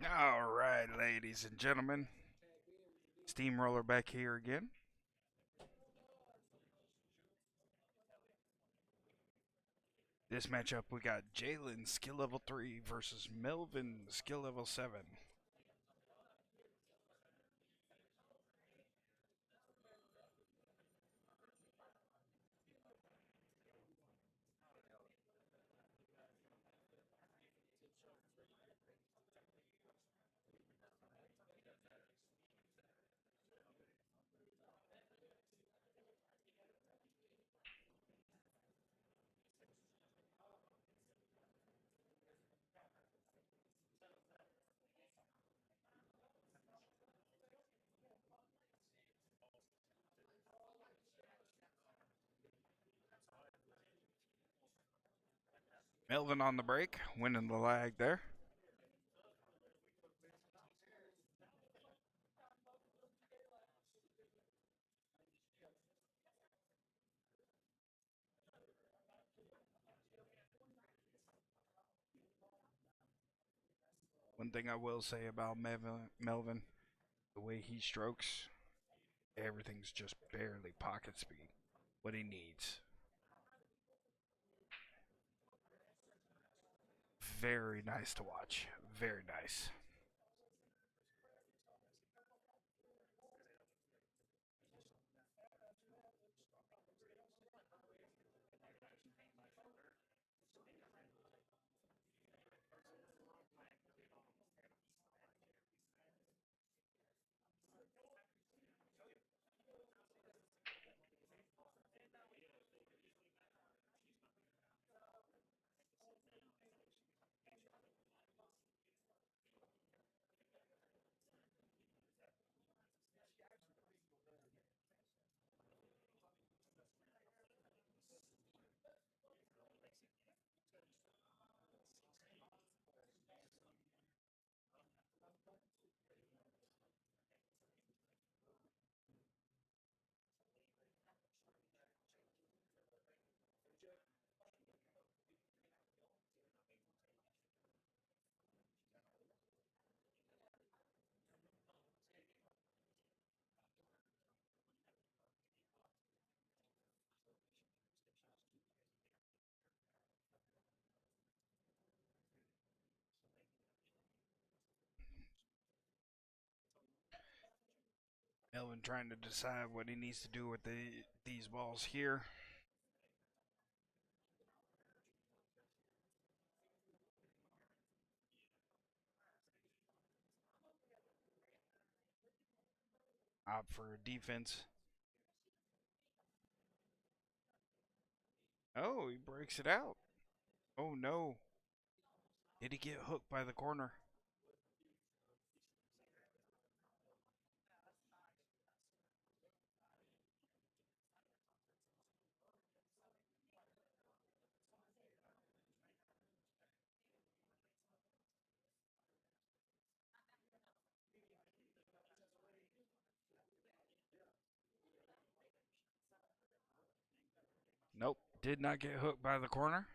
All right, ladies and gentlemen, Steamroller back here again. This matchup, we got Jaylen, skill level 3, versus Melvin, skill level 7. Melvin on the break, winning the lag there. One thing I will say about Melvin, the way he strokes, everything's just barely pocket speed. What he needs. Very nice to watch. Very nice. Melvin trying to decide what he needs to do with these balls here. Opt for a defense. Oh, he breaks it out. Oh no. Did he get hooked by the corner? Nope. Did not get hooked by the corner.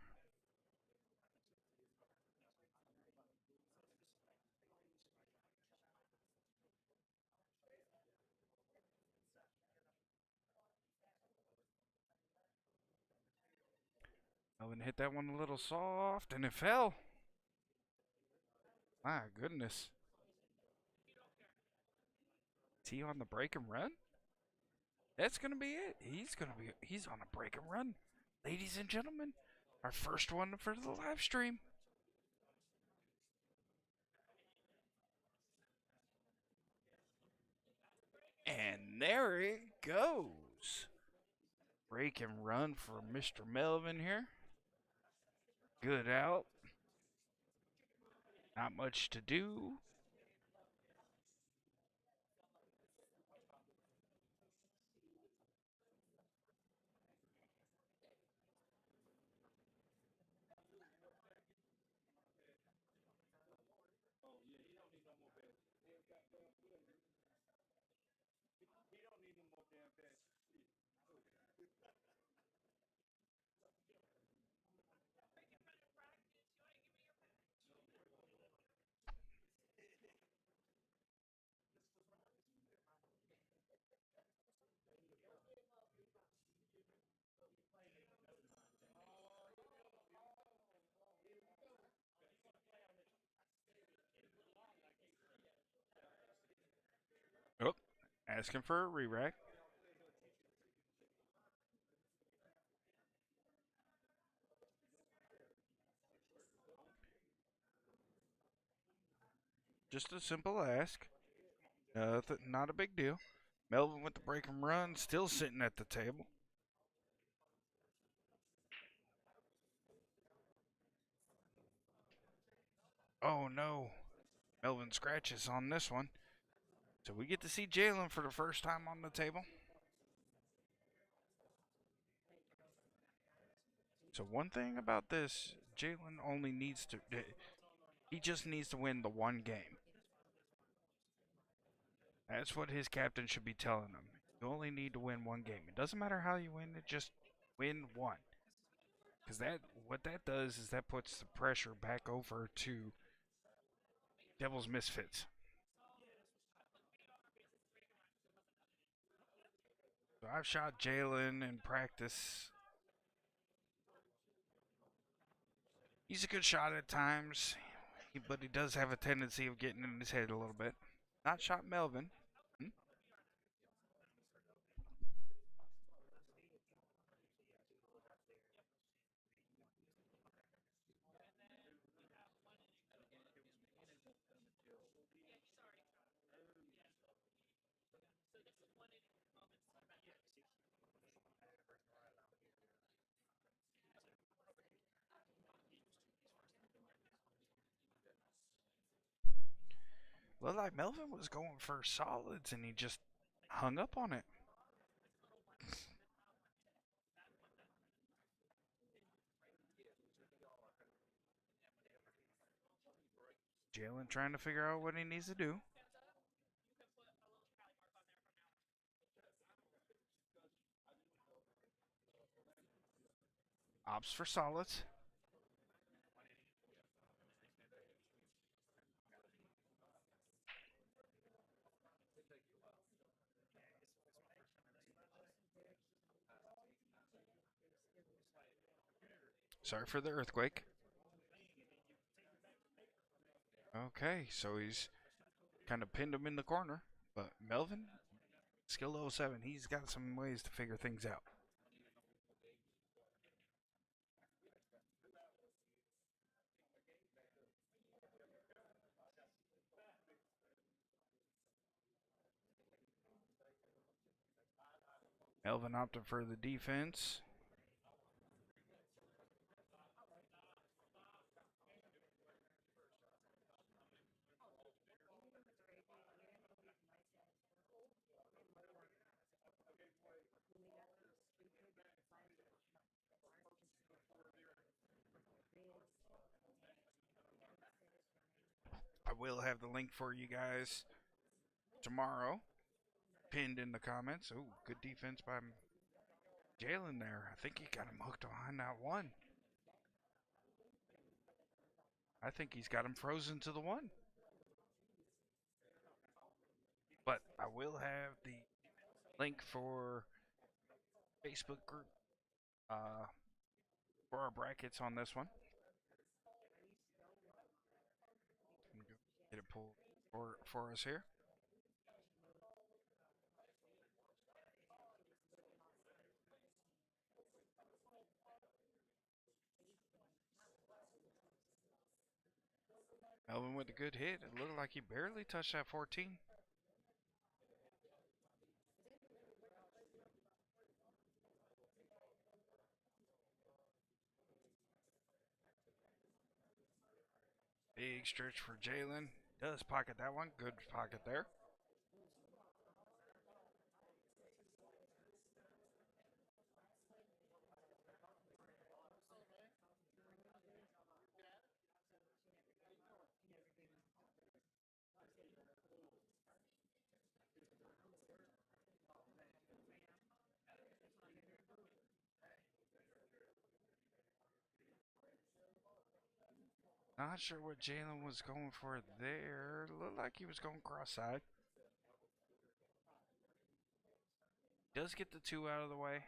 Melvin hit that one a little soft and it fell. My goodness. Is he on the break and run? That's gonna be it. He's on a break and run. Ladies and gentlemen, our first one for the live stream. And there it goes. Break and run for Mr. Melvin here. Good out. Not much to do. Asking for a re-rack. Just a simple ask. Not a big deal. Melvin with the break and run, still sitting at the table. Oh no. Melvin scratches on this one. So we get to see Jaylen for the first time on the table. So one thing about this, Jaylen only needs to, he just needs to win the one game. That's what his captain should be telling him. You only need to win one game. It doesn't matter how you win it, just win one. Because what that does is that puts the pressure back over to Devil's Misfits. So I've shot Jaylen in practice. He's a good shot at times, but he does have a tendency of getting in his head a little bit. Not shot Melvin. Hmm? Looked like Melvin was going for solids and he just hung up on it. Jaylen trying to figure out what he needs to do. Opts for solids. Sorry for the earthquake. Okay, so he's kind of pinned him in the corner. But Melvin, skill level 7, he's got some ways to figure things out. Melvin opted for the defense. I will have the link for you guys tomorrow, pinned in the comments. Oh, good defense by Jaylen there. I think he got him hooked behind that one. I think he's got him frozen to the one. But I will have the link for Facebook group for our brackets on this one. Get it pulled for us here. Melvin with a good hit. It looked like he barely touched that 14. Big stretch for Jaylen. Does pocket that one. Good pocket there. Not sure what Jaylen was going for there. Looked like he was going cross-side. Does get the 2 out of the way.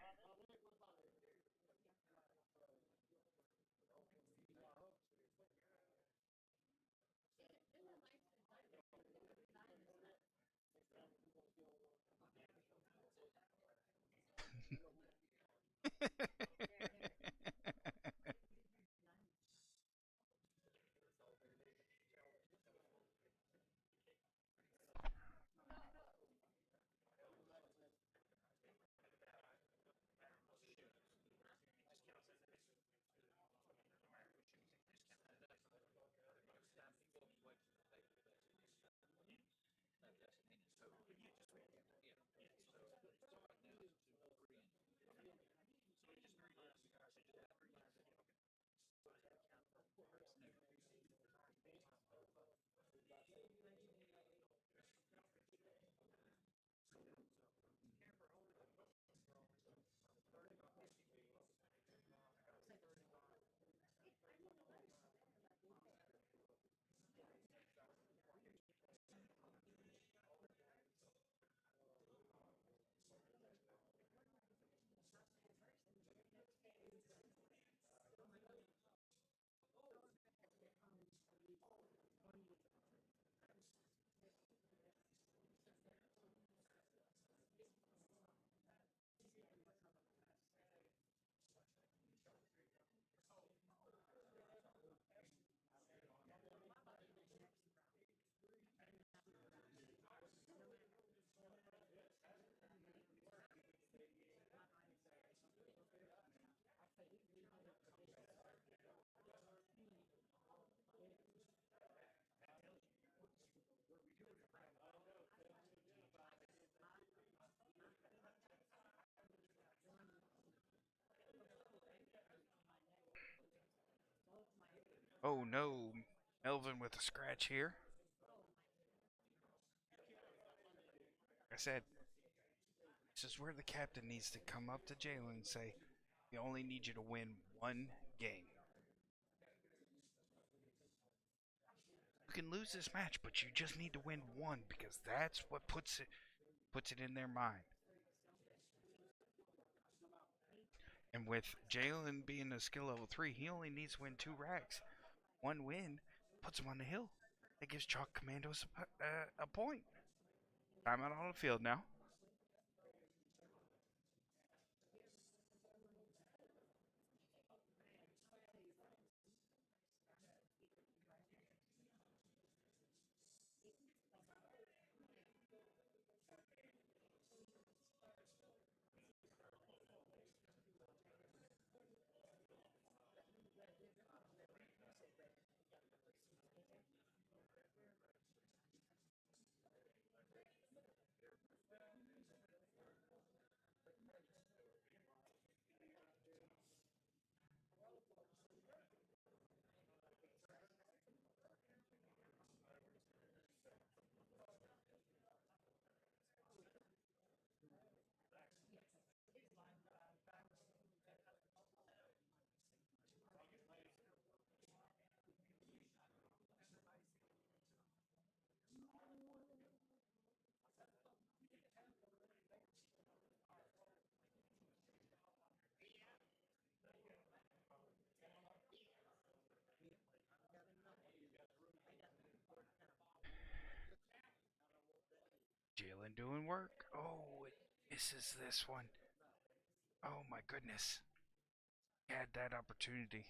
Oh no, Melvin with a scratch here. Like I said, this is where the captain needs to come up to Jaylen and say, we only need you to win one game. You can lose this match, but you just need to win one because that's what puts it in their mind. And with Jaylen being a skill level 3, he only needs to win 2 racks. One win puts him on the hill. That gives Chalk Commandos a point. Time out on the field now. Jaylen doing work. Oh, it misses this one. Oh my goodness. Had that opportunity.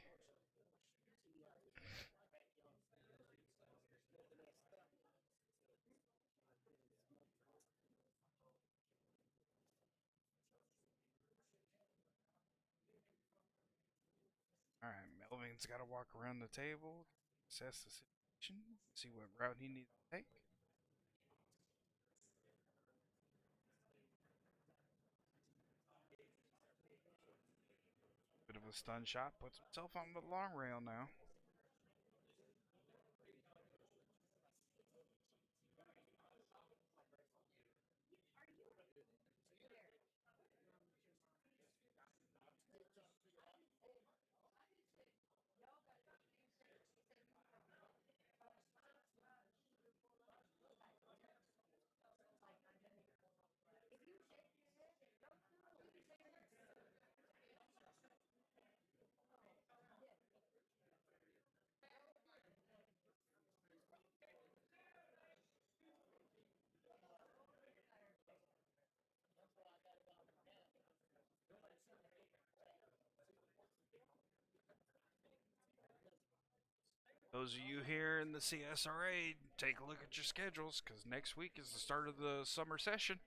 Alright, Melvin's got to walk around the table, assess the situation, see what route he needs to take. Bit of a stun shot, puts himself on the long rail now. Those of you here in the CSRA, take a look at your schedules because next week is the start of the summer session.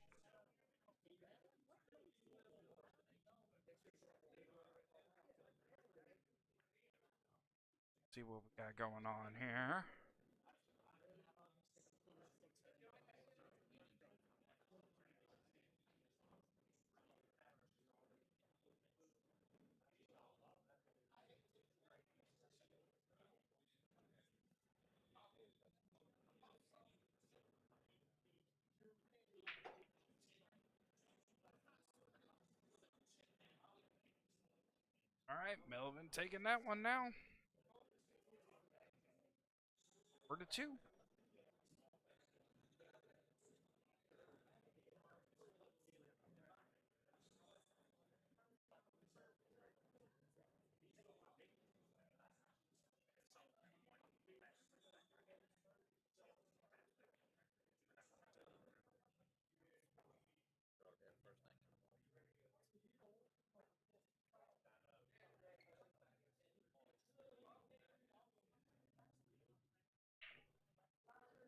See what we got going on here. All right, Melvin taking that one now. 4-2.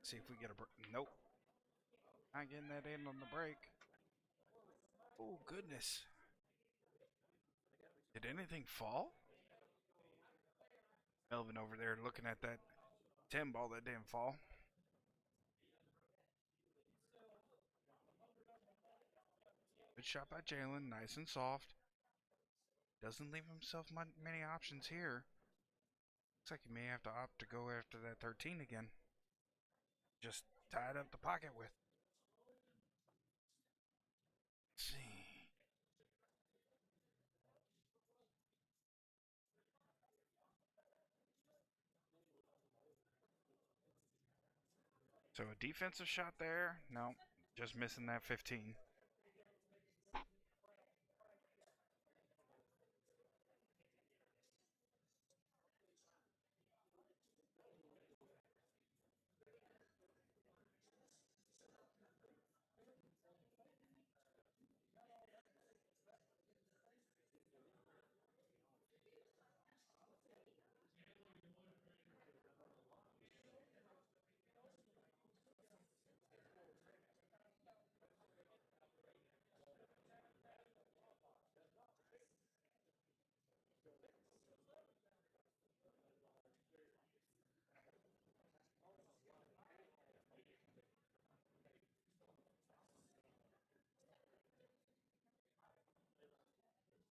See if we get a break. Nope. Not getting that in on the break. Oh, goodness. Did anything fall? Melvin over there looking at that 10 ball that didn't fall. Good shot by Jaylen. Nice and soft. Doesn't leave himself many options here. Looks like you may have to opt to go after that 13 again. Just tied up the pocket with. Let's see. So a defensive shot there? No, just missing that 15.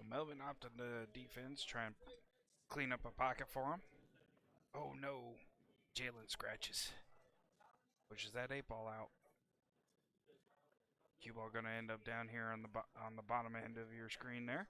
So Melvin opted the defense, try and clean up a pocket for him. Oh no, Jaylen scratches. Which is that 8 ball out. Cue ball going to end up down here on the bottom end of your screen there.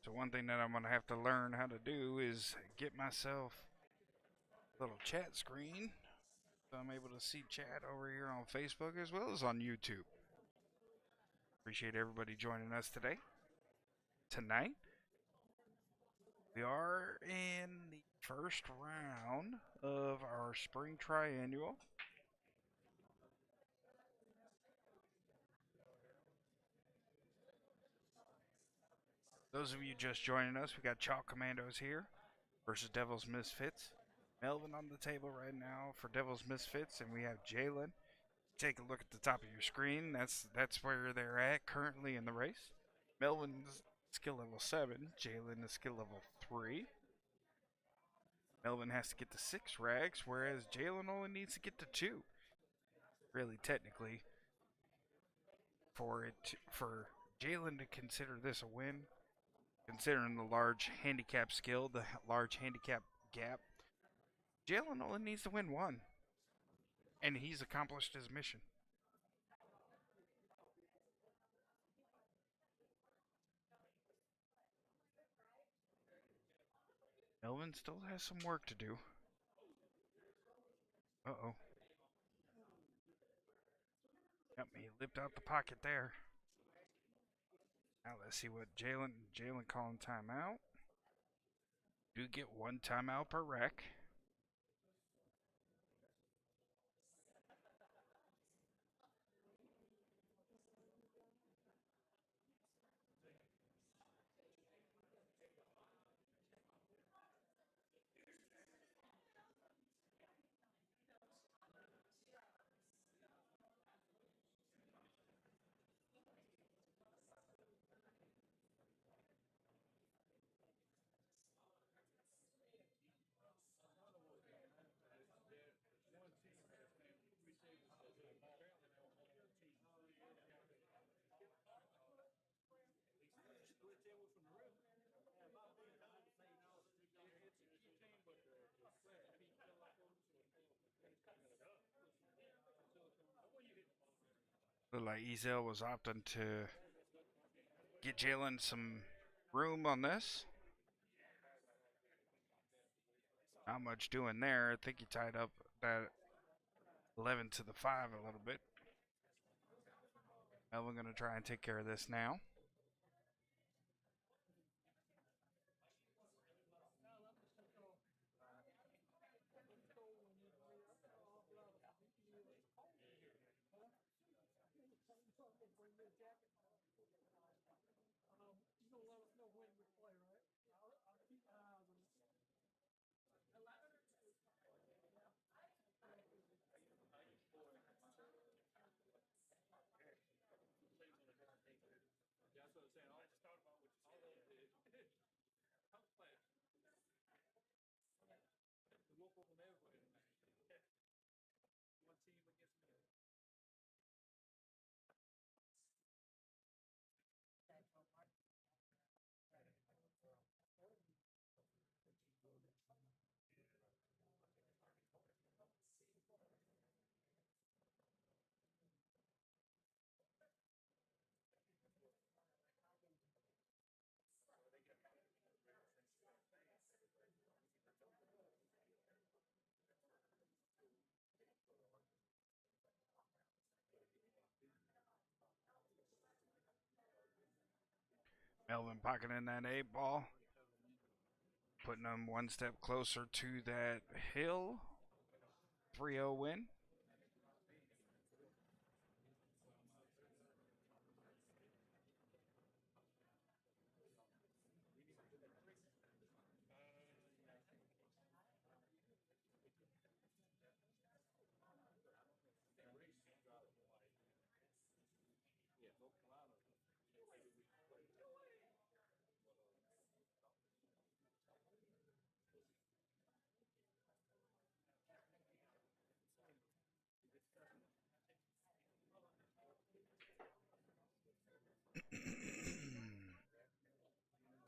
So one thing that I'm going to have to learn how to do is get myself a little chat screen so I'm able to see chat over here on Facebook as well as on YouTube. Appreciate everybody joining us today. Tonight, we are in the first round of our spring triennial. Those of you just joining us, we got Chalk Commandos here versus Devil's Misfits. Melvin on the table right now for Devil's Misfits, and we have Jaylen. Take a look at the top of your screen. That's where they're at currently in the race. Melvin's skill level 7. Jaylen is skill level 3. Melvin has to get to 6 rags, whereas Jaylen only needs to get to 2. Really, technically, for Jaylen to consider this a win, considering the large handicap skill, the large handicap gap, Jaylen only needs to win 1, and he's accomplished his mission. Melvin still has some work to do. Uh-oh. Yep, he lipped out the pocket there. Now let's see what Jaylen calling timeout. Do get 1 timeout per wreck. Looked like Ezel was opting to get Jaylen some room on this. Not much doing there. I think he tied up that 11 to the 5 a little bit. Melvin going to try and take care of this now. Melvin pocketing that 8 ball, putting them one step closer to that hill 3-0 win.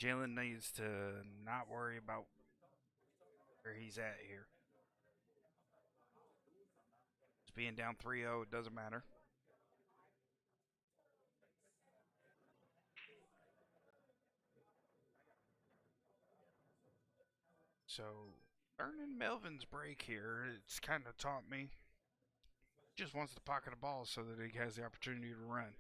Jaylen needs to not worry about where he's at here. Just being down 3-0, it doesn't matter. So, learning Melvin's break here, it's kind of taught me. He just wants to pocket the ball so that he has the opportunity to run.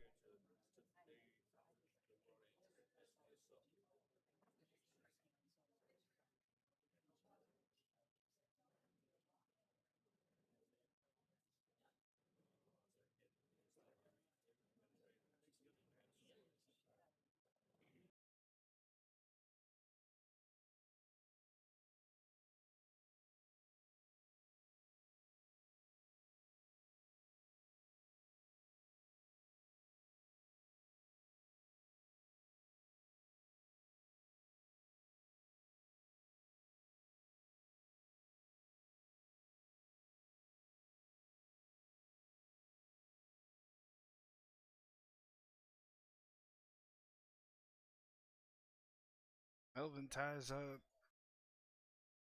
Melvin ties up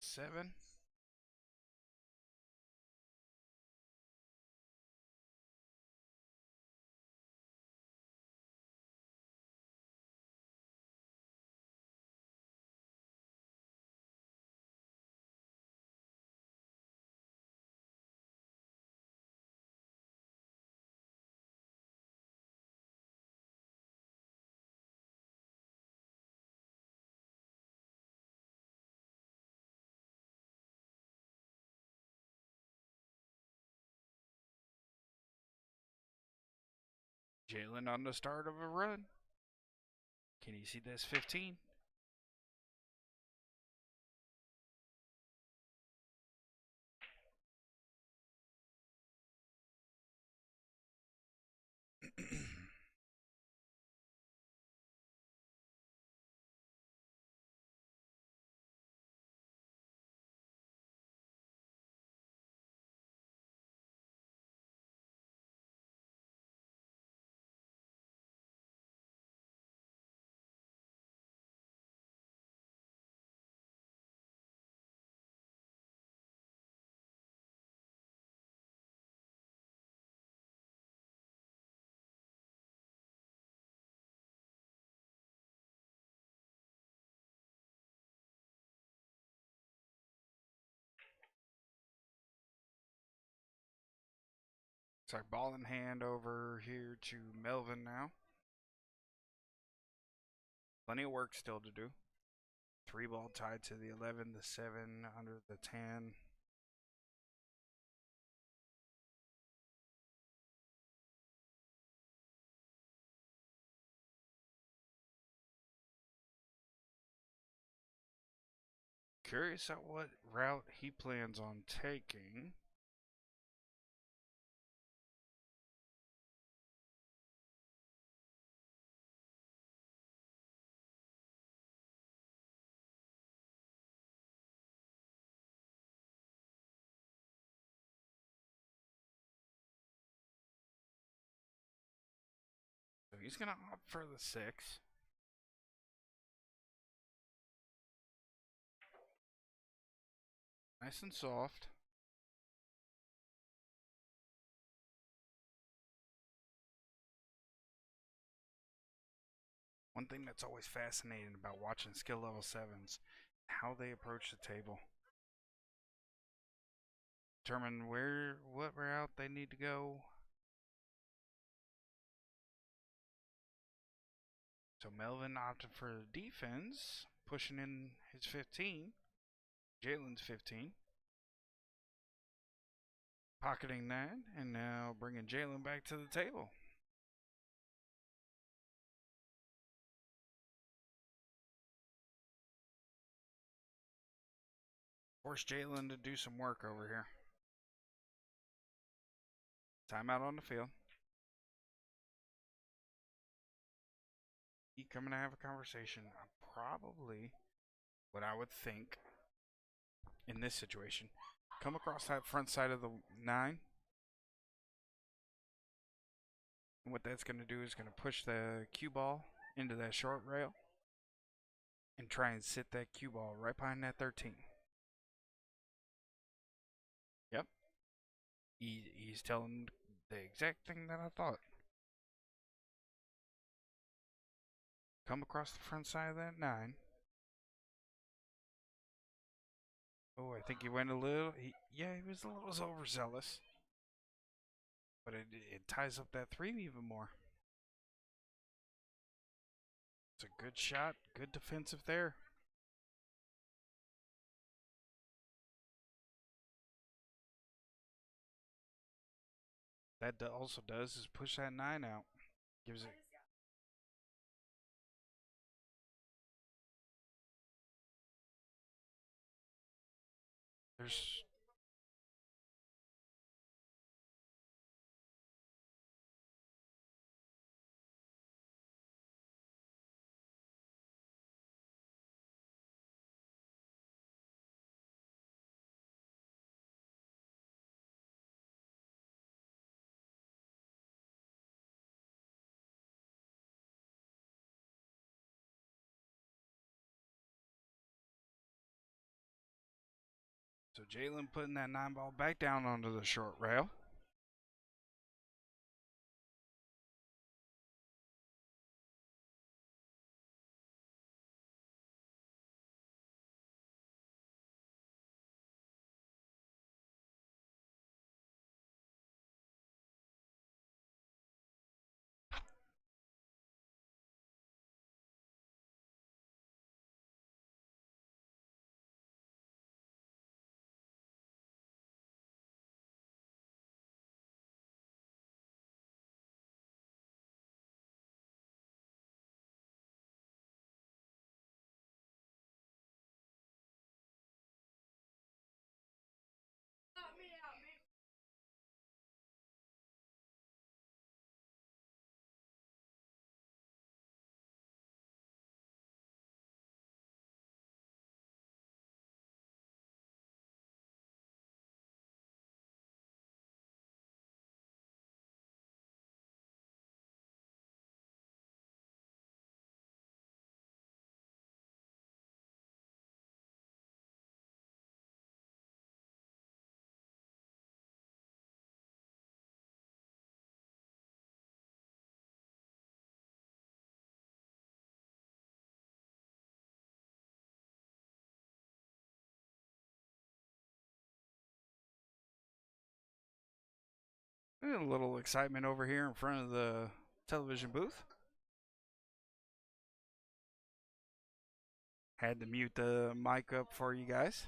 7. Jaylen on the start of a run. Can you see this 15? Sorry, ball in hand over here to Melvin now. Plenty of work still to do. 3 ball tied to the 11, the 7 under the 10. Curious at what route he plans on taking. So he's going to opt for the 6. Nice and soft. One thing that's always fascinating about watching skill level 7s, how they approach the table. Determine what route they need to go. So Melvin opted for the defense, pushing in his 15. Jaylen's 15. Pocketing that, and now bringing Jaylen back to the table. Force Jaylen to do some work over here. Timeout on the field. He coming to have a conversation. Probably what I would think in this situation. Come across that front side of the 9. And what that's going to do is going to push the cue ball into that short rail and try and sit that cue ball right behind that 13. Yep. He's telling the exact thing that I thought. Come across the front side of that 9. Oh, I think he went a little. He was a little overzealous. But it ties up that 3 even more. It's a good shot. Good defensive there. That also does is push that 9 out. Gives it. There's. So Jaylen putting that 9 ball back down onto the short rail. A little excitement over here in front of the television booth. Had to mute the mic up for you guys.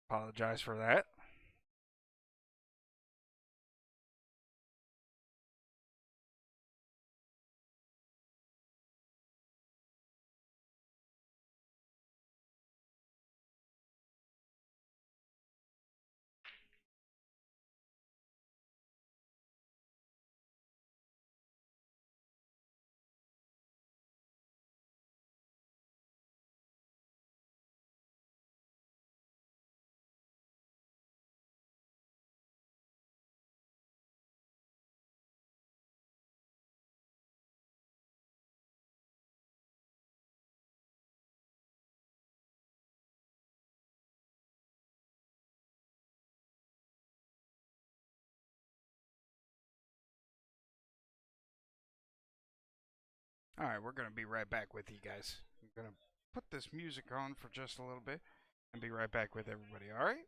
Apologize for that. All right, we're going to be right back with you guys. I'm going to put this music on for just a little bit and be right back with everybody, all right?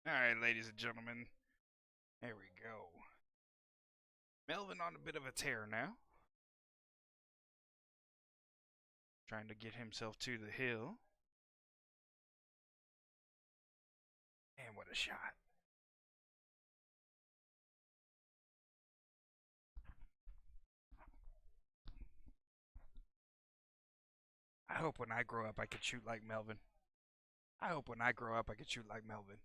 Alright, ladies and gentlemen. There we go. Melvin on a bit of a tear now. Trying to get himself to the hill. And what a shot. I hope when I grow up I could shoot like Melvin. I hope when I grow up I could shoot like Melvin.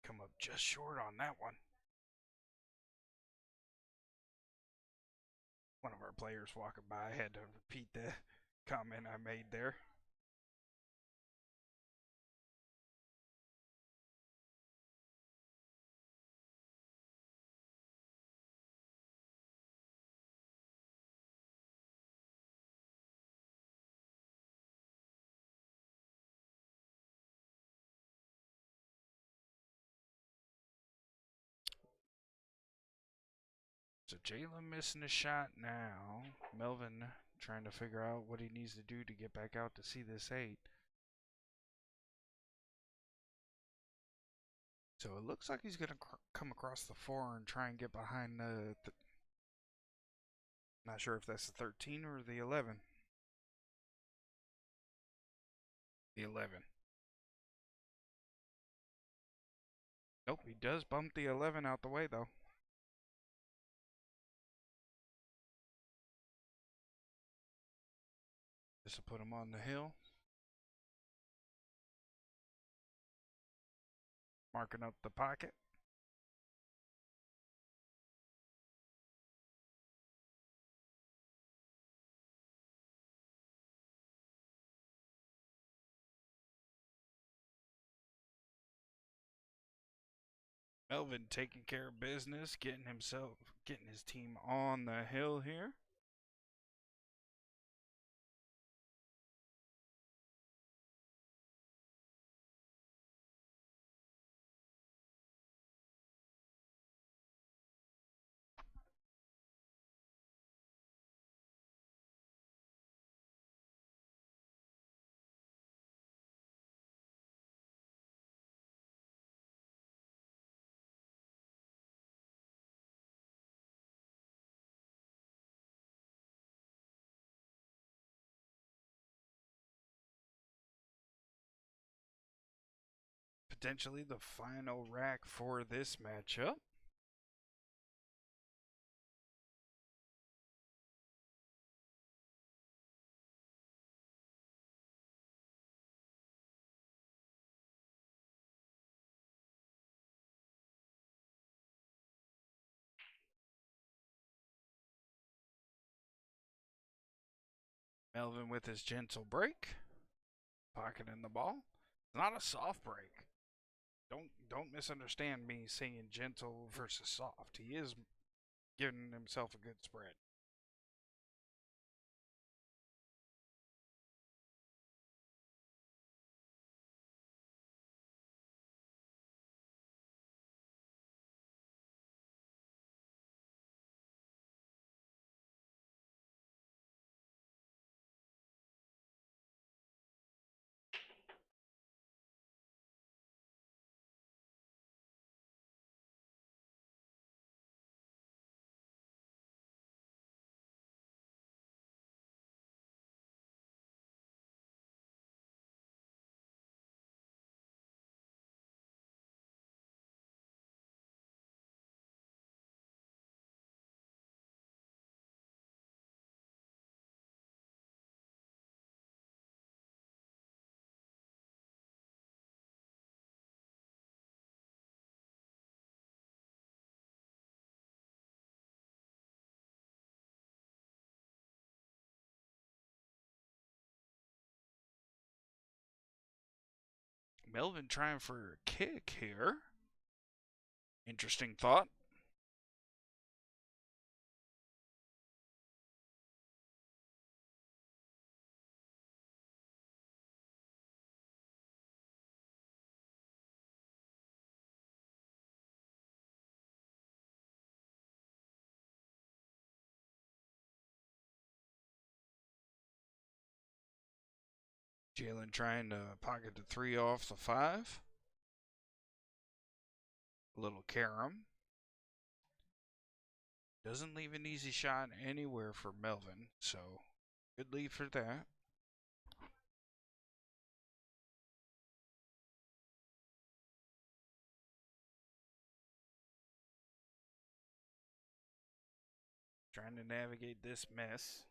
Come up just short on that one. One of our players walking by had to repeat the comment I made there. So Jaylen missing a shot now. Melvin trying to figure out what he needs to do to get back out to see this 8. So it looks like he's going to come across the 4 and try and get behind the... Not sure if that's the 13 or the 11. The 11. Nope, he does bump the 11 out the way, though. This will put him on the hill. Marking up the pocket. Melvin taking care of business, getting his team on the hill here. Potentially the final rack for this matchup. Melvin with his gentle break, pocketing the ball. It's not a soft break. Don't misunderstand me saying gentle versus soft. He is giving himself a good spread. Melvin trying for a kick here. Interesting thought. Jaylen trying to pocket the 3 off the 5. A little carom. Doesn't leave an easy shot anywhere for Melvin, so good lead for that. Trying to navigate this mess.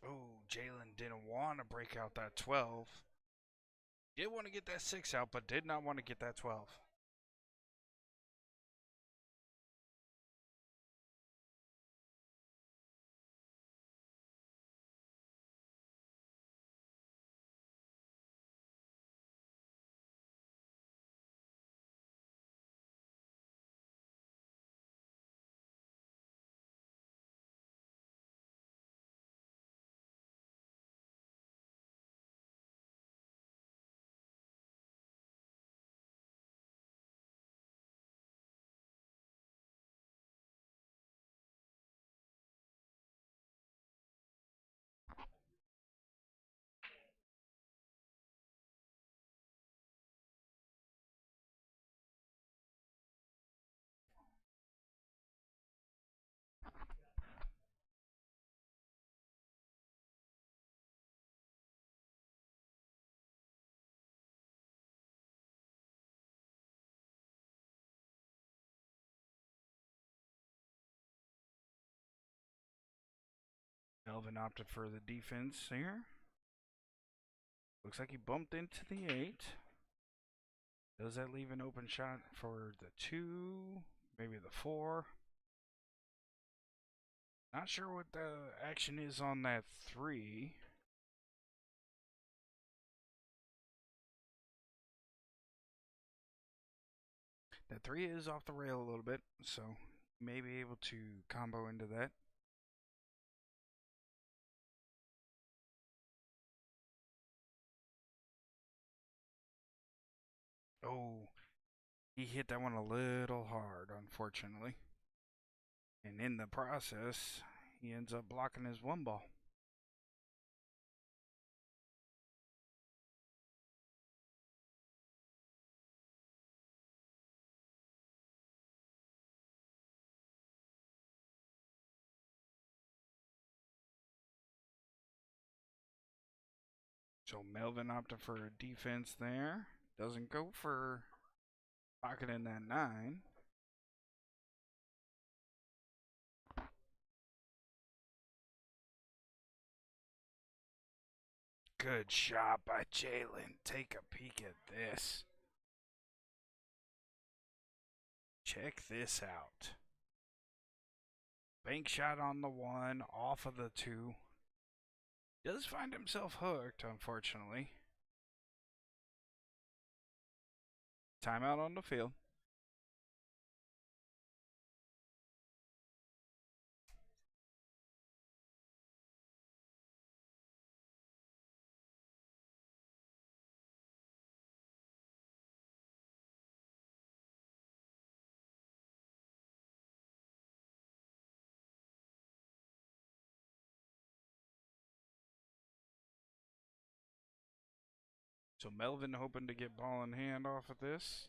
Oh, Jaylen didn't want to break out that 12. Did want to get that 6 out, but did not want to get that 12. Melvin opted for the defense here. Looks like he bumped into the 8. Does that leave an open shot for the 2? Maybe the 4? Not sure what the action is on that 3. That 3 is off the rail a little bit, so may be able to combo into that. Oh, he hit that one a little hard, unfortunately. And in the process, he ends up blocking his 1 ball. So Melvin opted for a defense there. Doesn't go for pocketing that 9. Good shot by Jaylen. Take a peek at this. Check this out. Bank shot on the 1, off of the 2. Does find himself hooked, unfortunately. Timeout on the field. So Melvin hoping to get ball in hand off of this.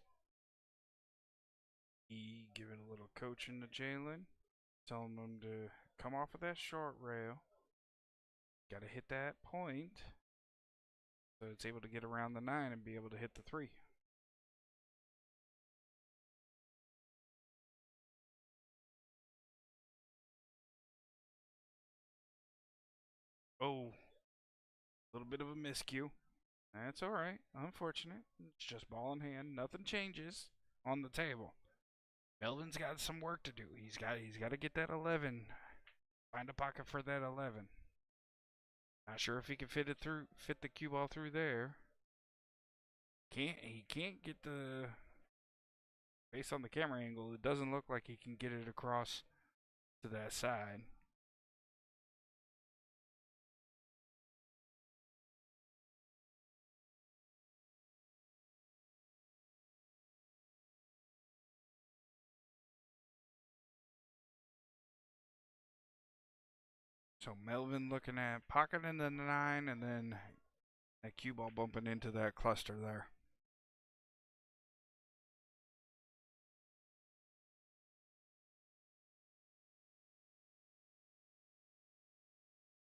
He giving a little coaching to Jaylen, telling him to come off of that short rail. Got to hit that point so it's able to get around the 9 and be able to hit the 3. Oh, a little bit of a miscue. That's all right. Unfortunate. It's just ball in hand. Nothing changes on the table. Melvin's got some work to do. He's got to get that 11. Find a pocket for that 11. Not sure if he can fit the cue ball through there. He can't get the Based on the camera angle, it doesn't look like he can get it across to that side. So Melvin looking at pocketing the 9 and then that cue ball bumping into that cluster there.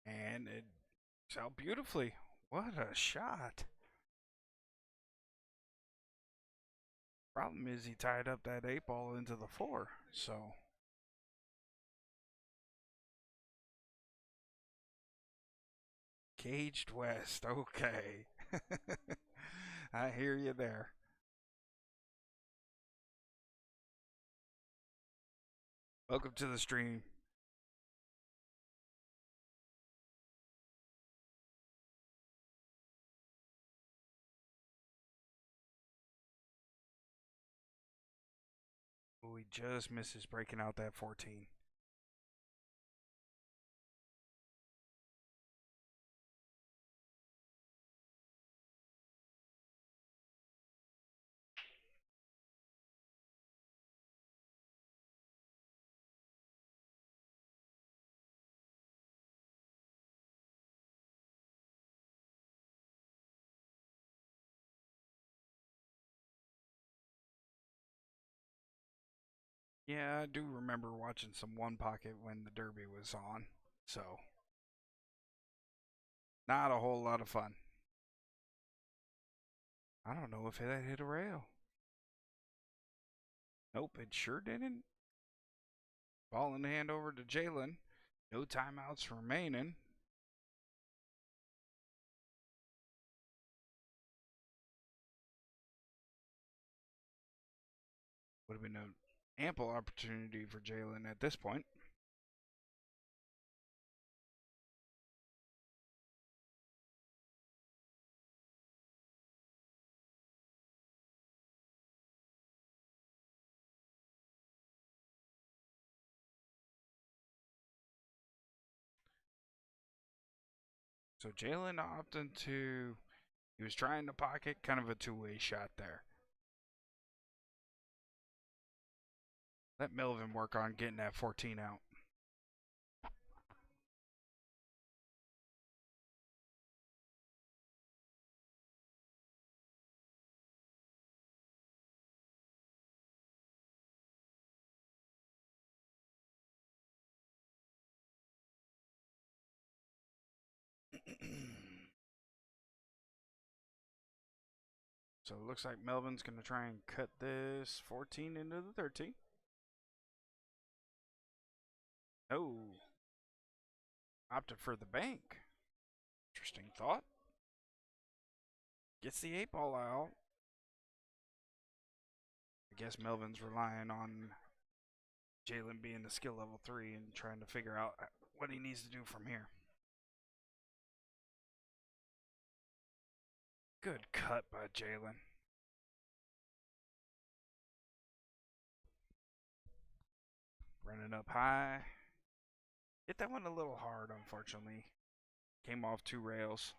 And it out beautifully. What a shot. Problem is he tied up that 8 ball into the 4. So Caged West. Okay. I hear you there. Welcome to the stream. Oh, he just misses breaking out that 14. Yeah, I do remember watching some One Pocket when the Derby was on. So, not a whole lot of fun. I don't know if that hit a rail. Nope, it sure didn't. Ball in hand over to Jaylen. No timeouts remaining. Would have been an ample opportunity for Jaylen at this point. So Jaylen opted to. He was trying to pocket, kind of a two-way shot there. Let Melvin work on getting that 14 out. So it looks like Melvin's going to try and cut this 14 into the 13. Oh. Opted for the bank. Interesting thought. Gets the 8 ball out. I guess Melvin's relying on Jaylen being the skill level 3 and trying to figure out what he needs to do from here. Good cut by Jaylen. Running up high. Hit that one a little hard, unfortunately. Came off 2 rails.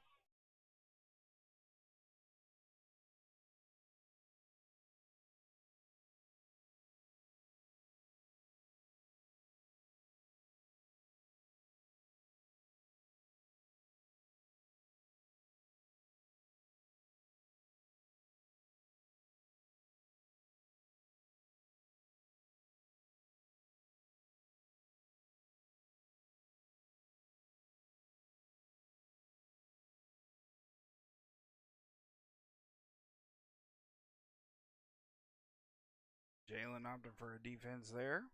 Jaylen opted for a defense there.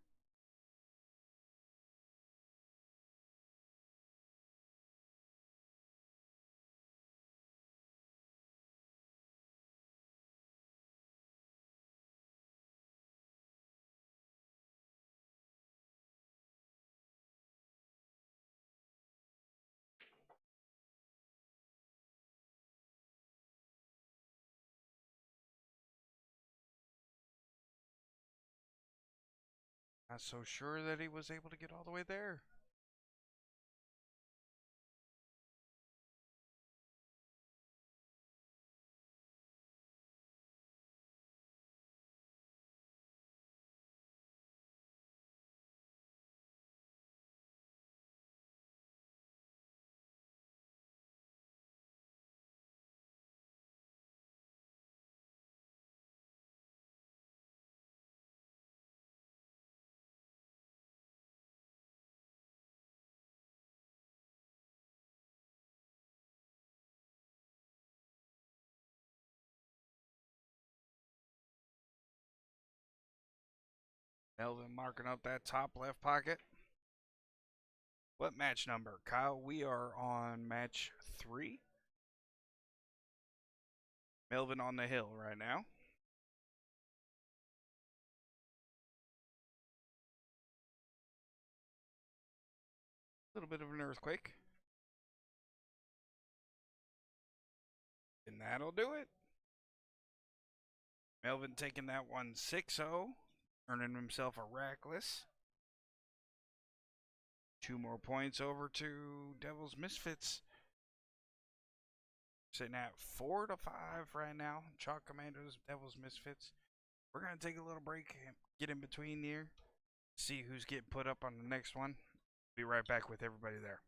Not so sure that he was able to get all the way there. Melvin marking up that top left pocket. What match number, Kyle? We are on match 3. Melvin on the hill right now. A little bit of an earthquake. And that'll do it. Melvin taking that one 6-0, earning himself a rackless. 2 more points over to Devil's Misfits. Sitting at 4-5 right now. Chalk Commandos, Devil's Misfits. We're going to take a little break, get in between here, see who's getting put up on the next one. Be right back with everybody there.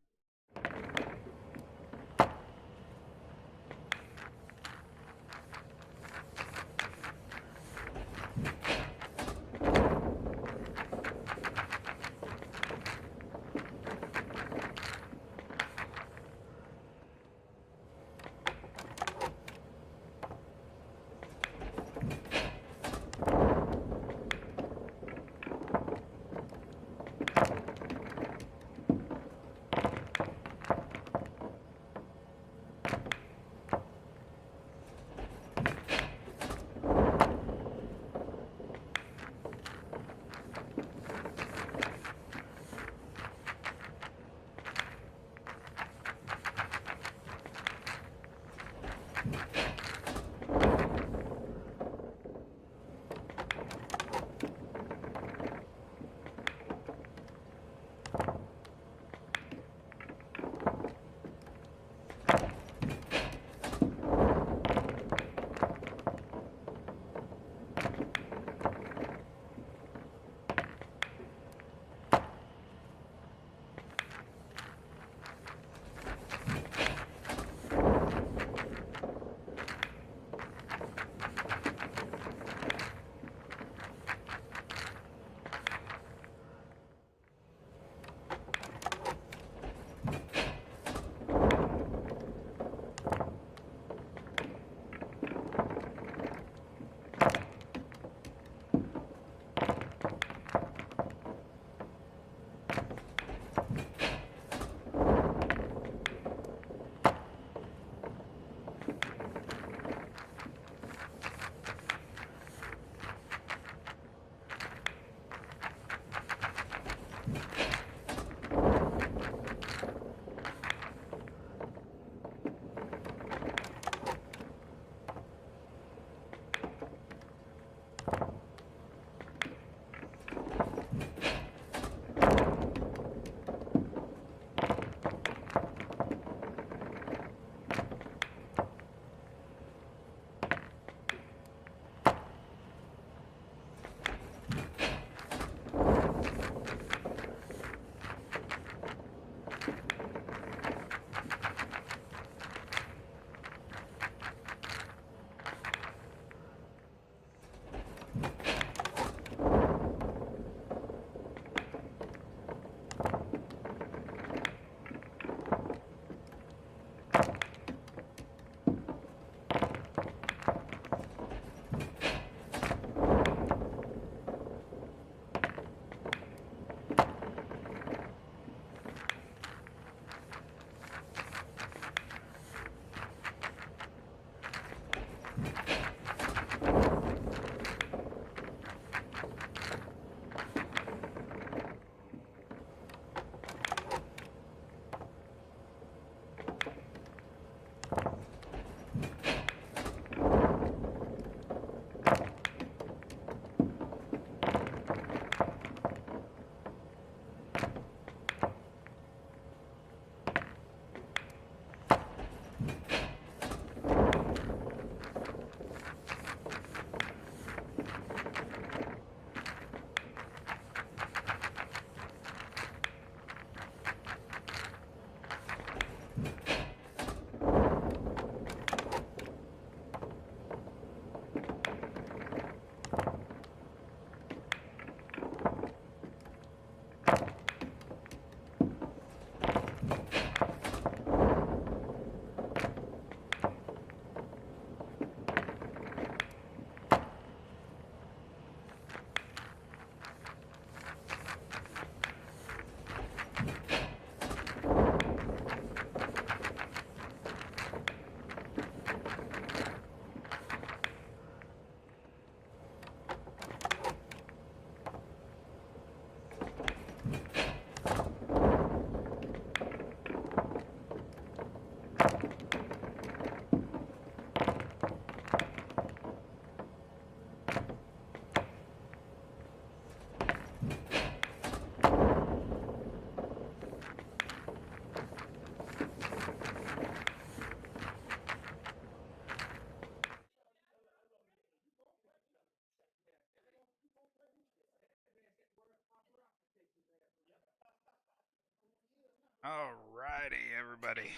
Alrighty, everybody.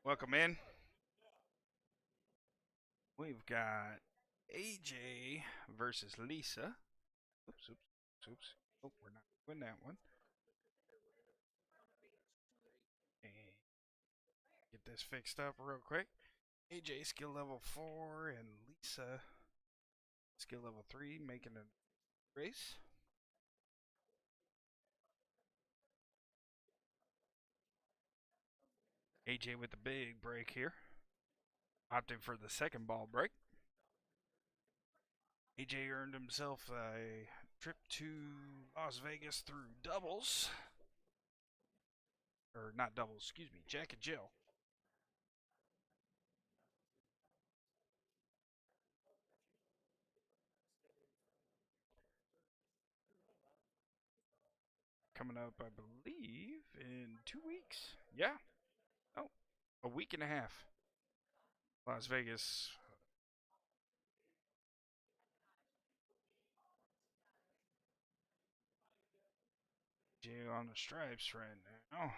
Welcome in. We've got AJ versus Lisa. Oops, oops, oops. Oh, we're not doing that one. And get this fixed up real quick. AJ skill level 4 and Lisa skill level 3 making a race. AJ with the big break here. Opting for the second ball break. AJ earned himself a trip to Las Vegas through doubles. Or not doubles, excuse me, Jack and Jill. Coming up, I believe, in 2 weeks. Yeah. Oh, a week and a half. Las Vegas. Jill on the stripes right now.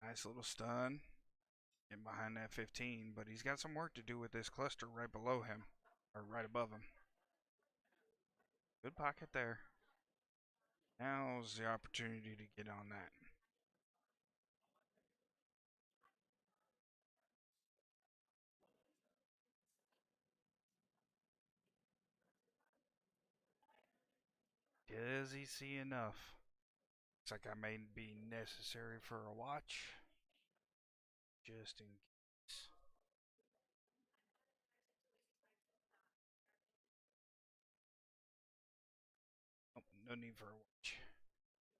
Nice little stun. Getting behind that 15, but he's got some work to do with this cluster right below him, or right above him. Good pocket there. Now's the opportunity to get on that. Does he see enough? Looks like I may be necessary for a watch. Just in case. Oh, no need for a watch.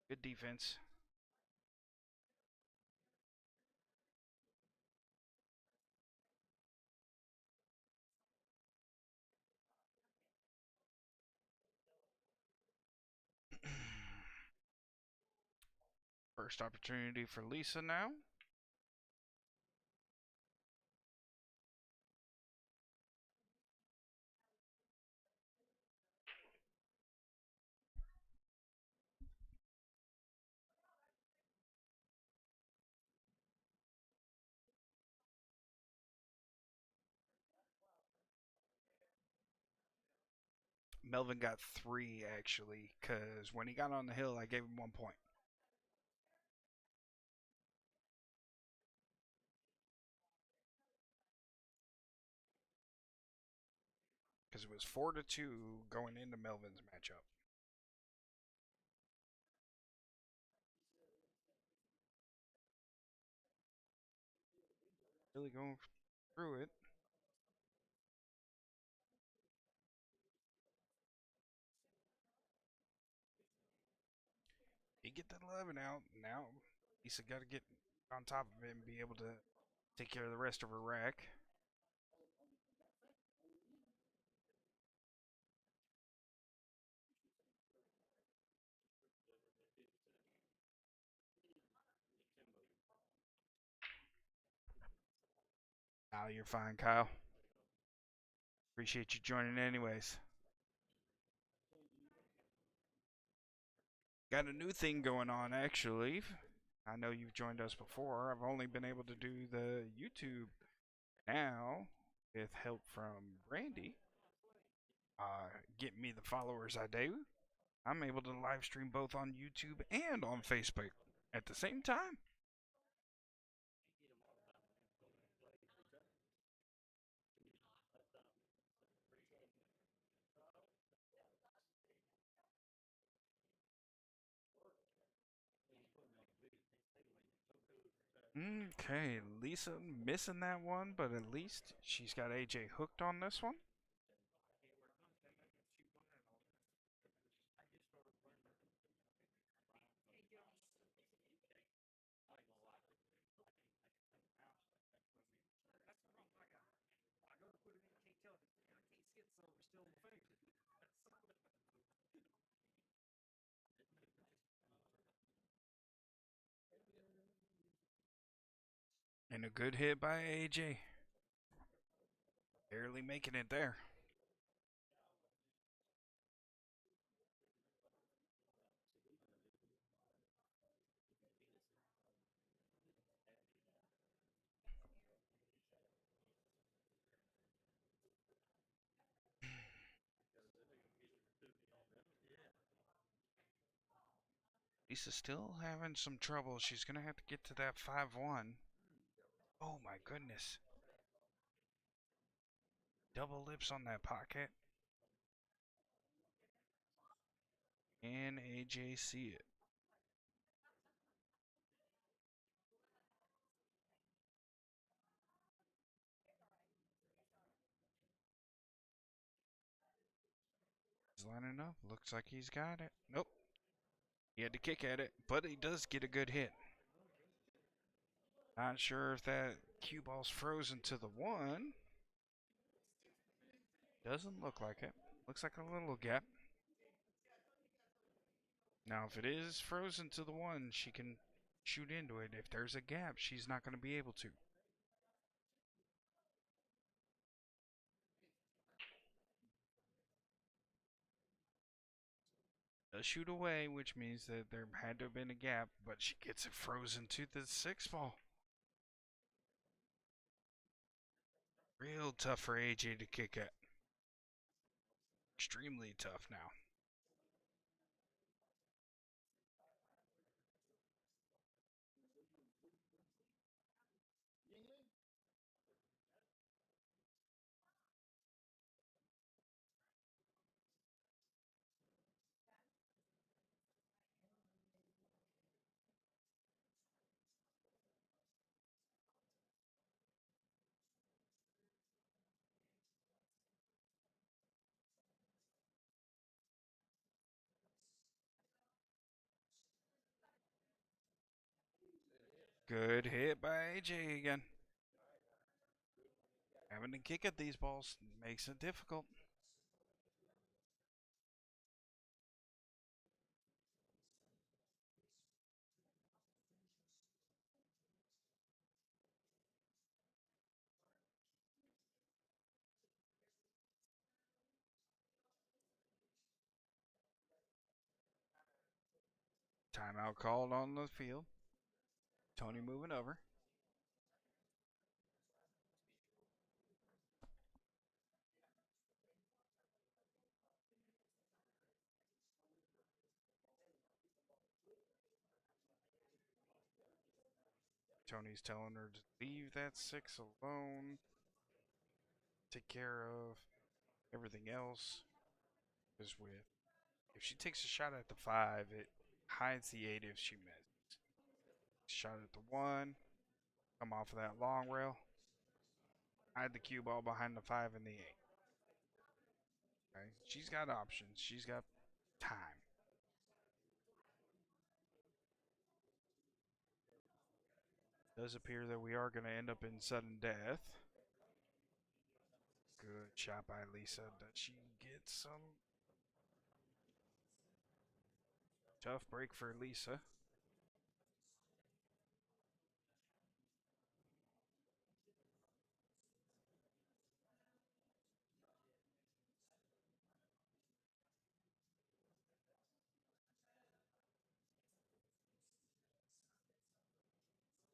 Good defense. First opportunity for Lisa now. Melvin got 3 actually, because when he got on the hill, I gave him 1 point. Because it was 4-2 going into Melvin's matchup. Really going through it. He get that 11 out. Now Lisa got to get on top of it and be able to take care of the rest of her rack. Now you're fine, Kyle. Appreciate you joining anyways. Got a new thing going on actually. I know you've joined us before. I've only been able to do the YouTube now with help from Brandy. Get me the followers I do. I'm able to live stream both on YouTube and on Facebook at the same time. Okay, Lisa missing that one, but at least she's got AJ hooked on this one. And a good hit by AJ. Barely making it there. Lisa's still having some trouble. She's going to have to get to that 5-1. Oh my goodness. Double lips on that pocket. And AJ see it. He's lining up. Looks like he's got it. Nope. He had to kick at it, but he does get a good hit. Not sure if that cue ball's frozen to the 1. Doesn't look like it. Looks like a little gap. Now, if it is frozen to the 1, she can shoot into it. If there's a gap, she's not going to be able to. Does shoot away, which means that there had to have been a gap, but she gets it frozen to the 6 ball. Real tough for AJ to kick at. Extremely tough now. Good hit by AJ again. Having to kick at these balls makes it difficult. Timeout called on the field. Tony moving over. Tony's telling her to leave that 6 alone. Take care of everything else. Because if she takes a shot at the 5, it hides the 8 if she misses. Shot at the 1. Come off of that long rail. Hide the cue ball behind the 5 and the 8. Okay? She's got options. She's got time. Does appear that we are going to end up in sudden death. Good shot by Lisa. Does she get some? Tough break for Lisa.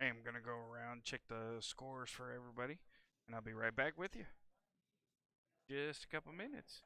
I'm going to go around, check the scores for everybody, and I'll be right back with you. Just a couple minutes.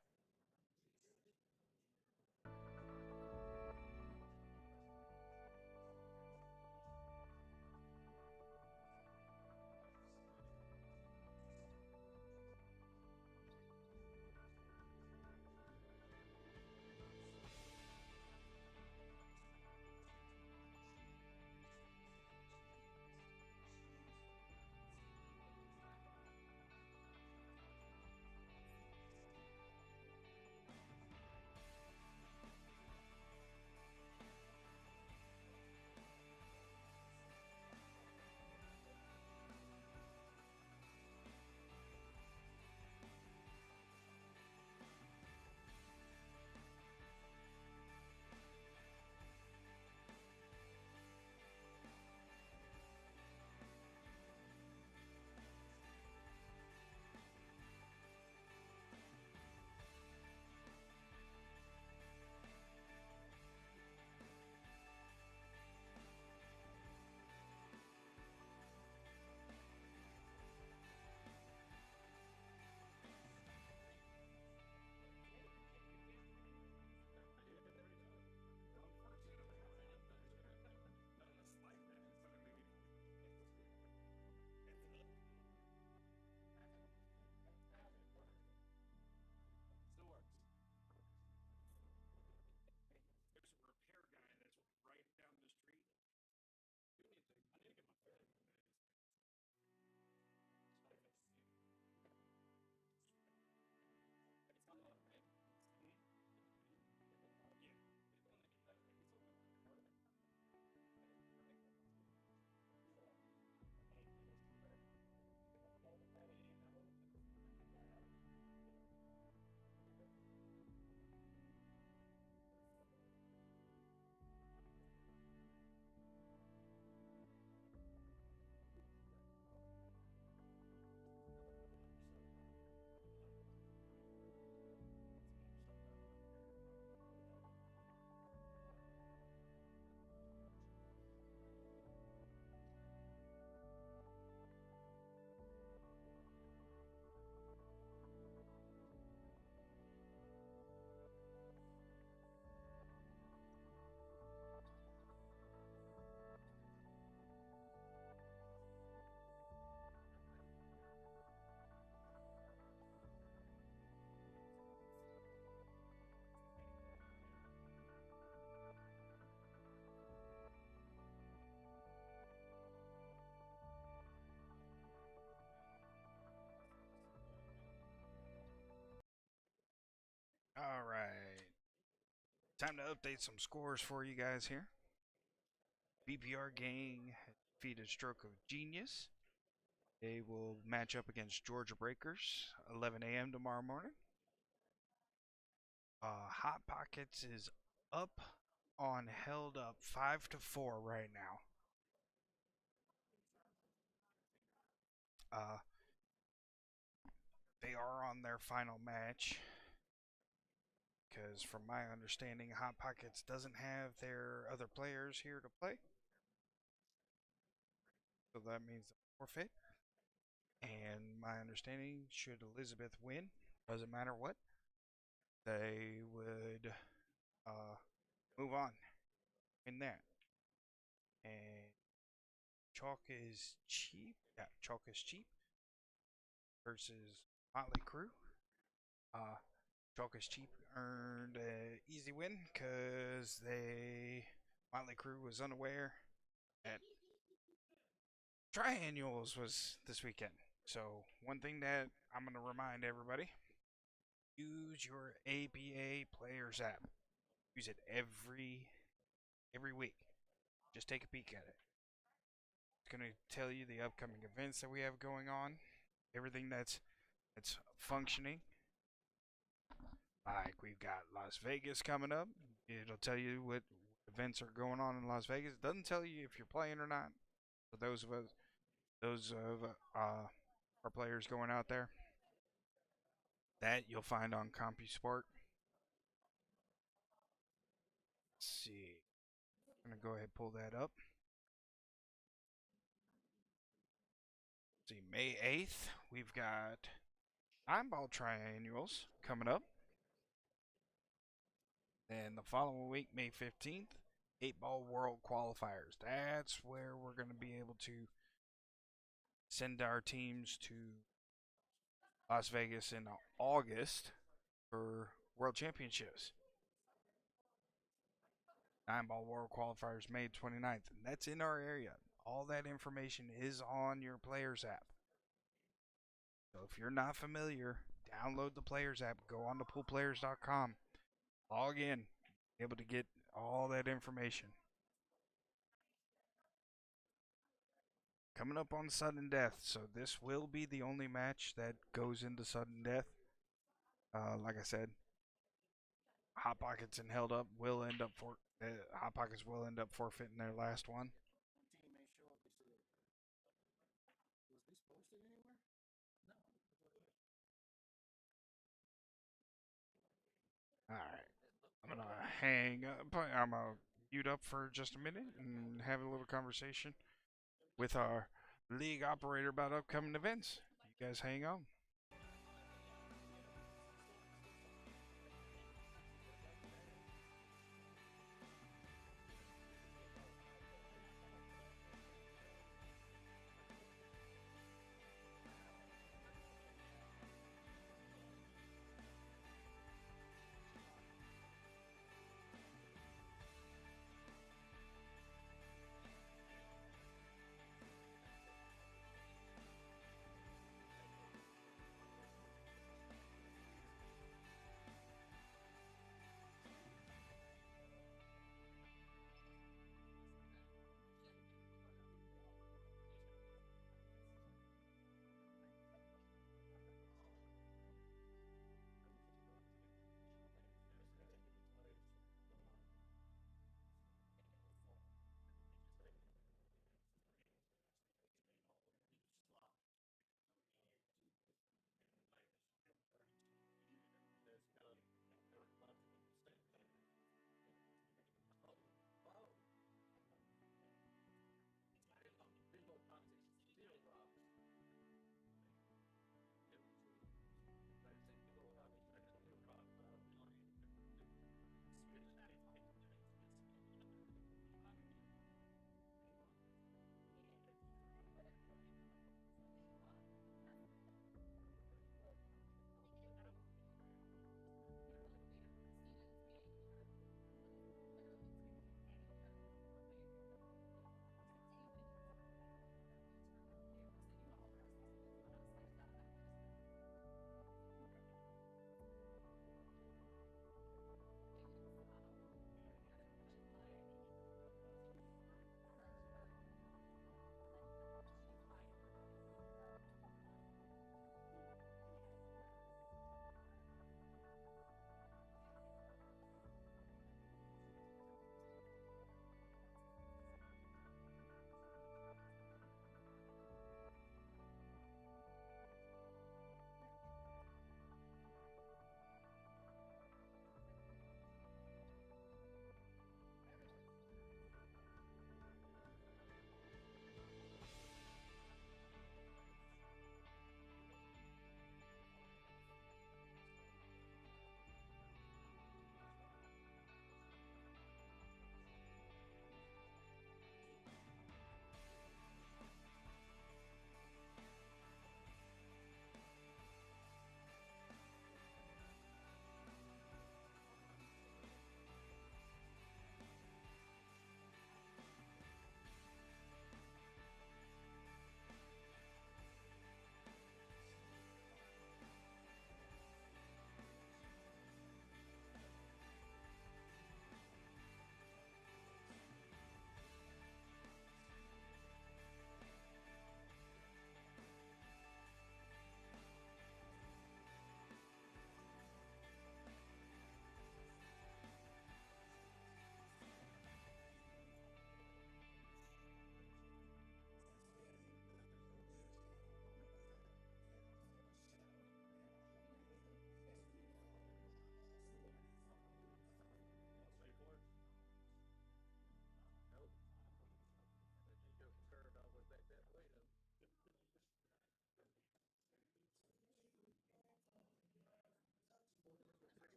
All right. Time to update some scores for you guys here. BPR Gang defeated Stroke of Genius. They will match up against Georgia Breakers 11 a.m. tomorrow morning. Hot Pockets is up on Held Up 5-4 right now. They are on their final match because, from my understanding, Hot Pockets doesn't have their other players here to play. So that means they forfeit. And my understanding, should Elizabeth win, doesn't matter what, they would move on in that. And Chalk is cheap. Yeah, Chalk is cheap versus Motley Crue. Chalk is cheap earned an easy win because Motley Crue was unaware that Triannuals was this weekend. So one thing that I'm going to remind everybody: use your APA Players app. Use it every week. Just take a peek at it. It's going to tell you the upcoming events that we have going on, everything that's functioning. Like, we've got Las Vegas coming up. It'll tell you what events are going on in Las Vegas. It doesn't tell you if you're playing or not. For those of our players going out there, that you'll find on CompuSport. Let's see. I'm gonna go ahead and pull that up. Let's see, May 8th, we've got 9-ball triannuals coming up. And the following week, May 15th, 8-ball World Qualifiers. That's where we're going to be able to send our teams to Las Vegas in August for World Championships. 9-ball World Qualifiers, May 29th. And that's in our area. All that information is on your Players app. So if you're not familiar, download the Players app. Go on to poolplayers.com. Log in. Be able to get all that information. Coming up on sudden death, so this will be the only match that goes into sudden death. Like I said, Hot Pockets and Held Up will end up Hot Pockets will end up forfeiting their last one. All right, I'm gonna hang up. I'm gonna mute up for just a minute and have a little conversation with our league operator about upcoming events. You guys hang on.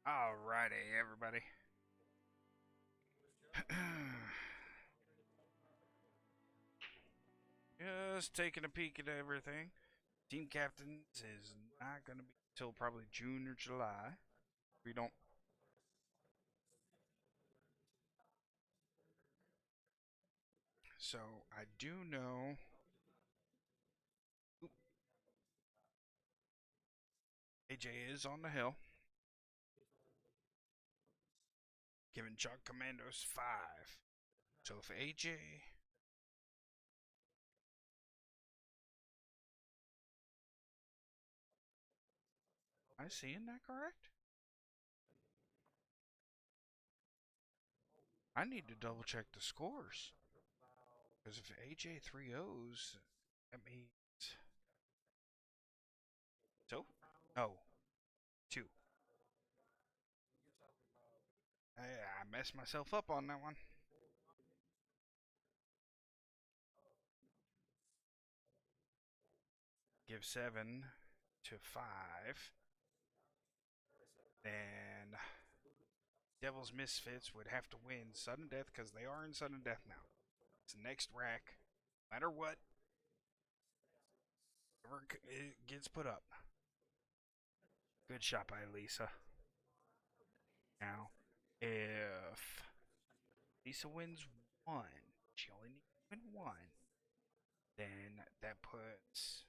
Alrighty, everybody. Just taking a peek at everything. Team captains is not going to be until probably June or July. We don't. So I do know. Oop, AJ is on the hill. Giving Chuck Commandos 5. So if AJ. Am I seeing that correct? I need to double check the scores. Because if AJ 3-0s, that means. So? No. 2. I messed myself up on that one. Give 7 to 5. Then Devil's Misfits would have to win sudden death because they are in sudden death now. It's the next rack. No matter what, whatever it gets put up. Good shot by Lisa. Now, if Lisa wins 1, she only needs to win 1, then that puts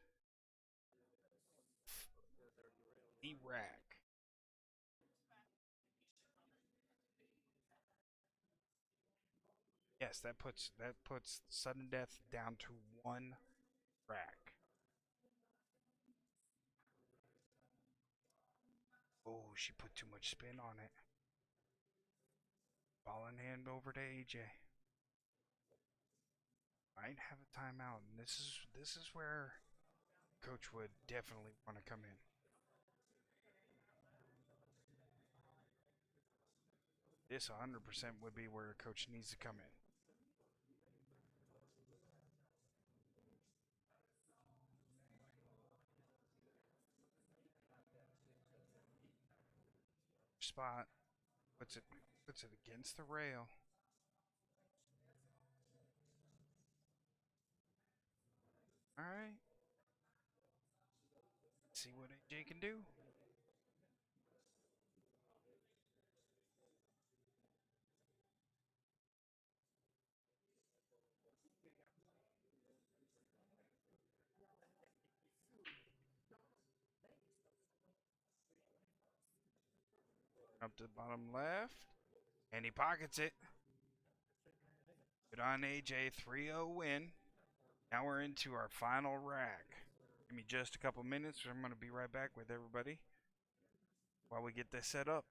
the rack. Yes, that puts sudden death down to 1 rack. Oh, she put too much spin on it. Ball in hand over to AJ. Might have a timeout, and this is where coach would definitely want to come in. This 100% would be where a coach needs to come in. Spot puts it against the rail. All right. See what AJ can do. Up to the bottom left, and he pockets it. Good on AJ, 3-0 win. Now we're into our final rack. Give me just a couple minutes. I'm going to be right back with everybody while we get this set up.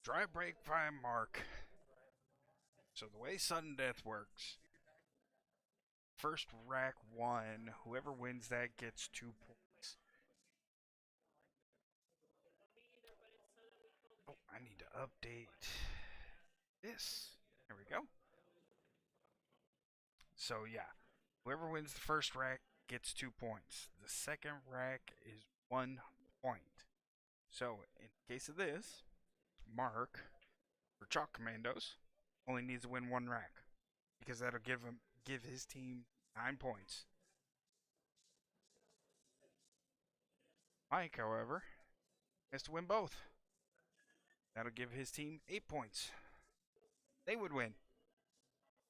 Dry break by mark. So the way sudden death works, first rack one, whoever wins that gets 2 points. Oh, I need to update this. There we go. So yeah, whoever wins the first rack gets 2 points. The second rack is 1 point. So in case of this, Mark for Chalk Commandos only needs to win one rack because that'll give his team 9 points. Mike, however, has to win both. That'll give his team 8 points. They would win.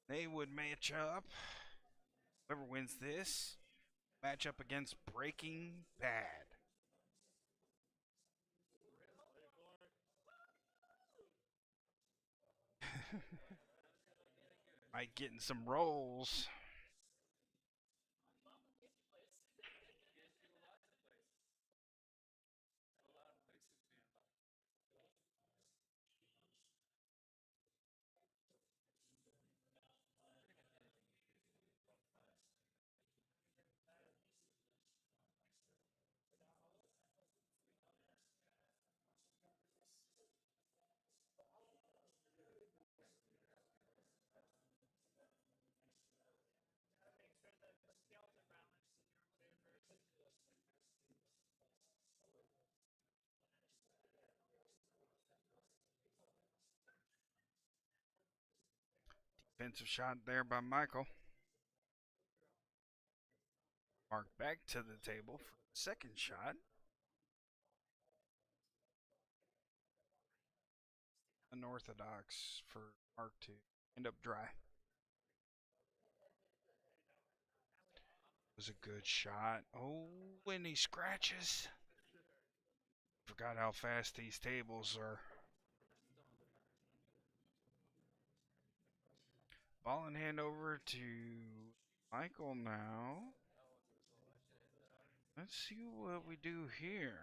They would match up. Whoever wins this, match up against Breaking Bad. Mike getting some rolls. Defensive shot there by Michael. Mark back to the table for the second shot. Unorthodox for Mark to end up dry. Was a good shot. Oh, when he scratches. Forgot how fast these tables are. Ball in hand over to Michael now. Let's see what we do here.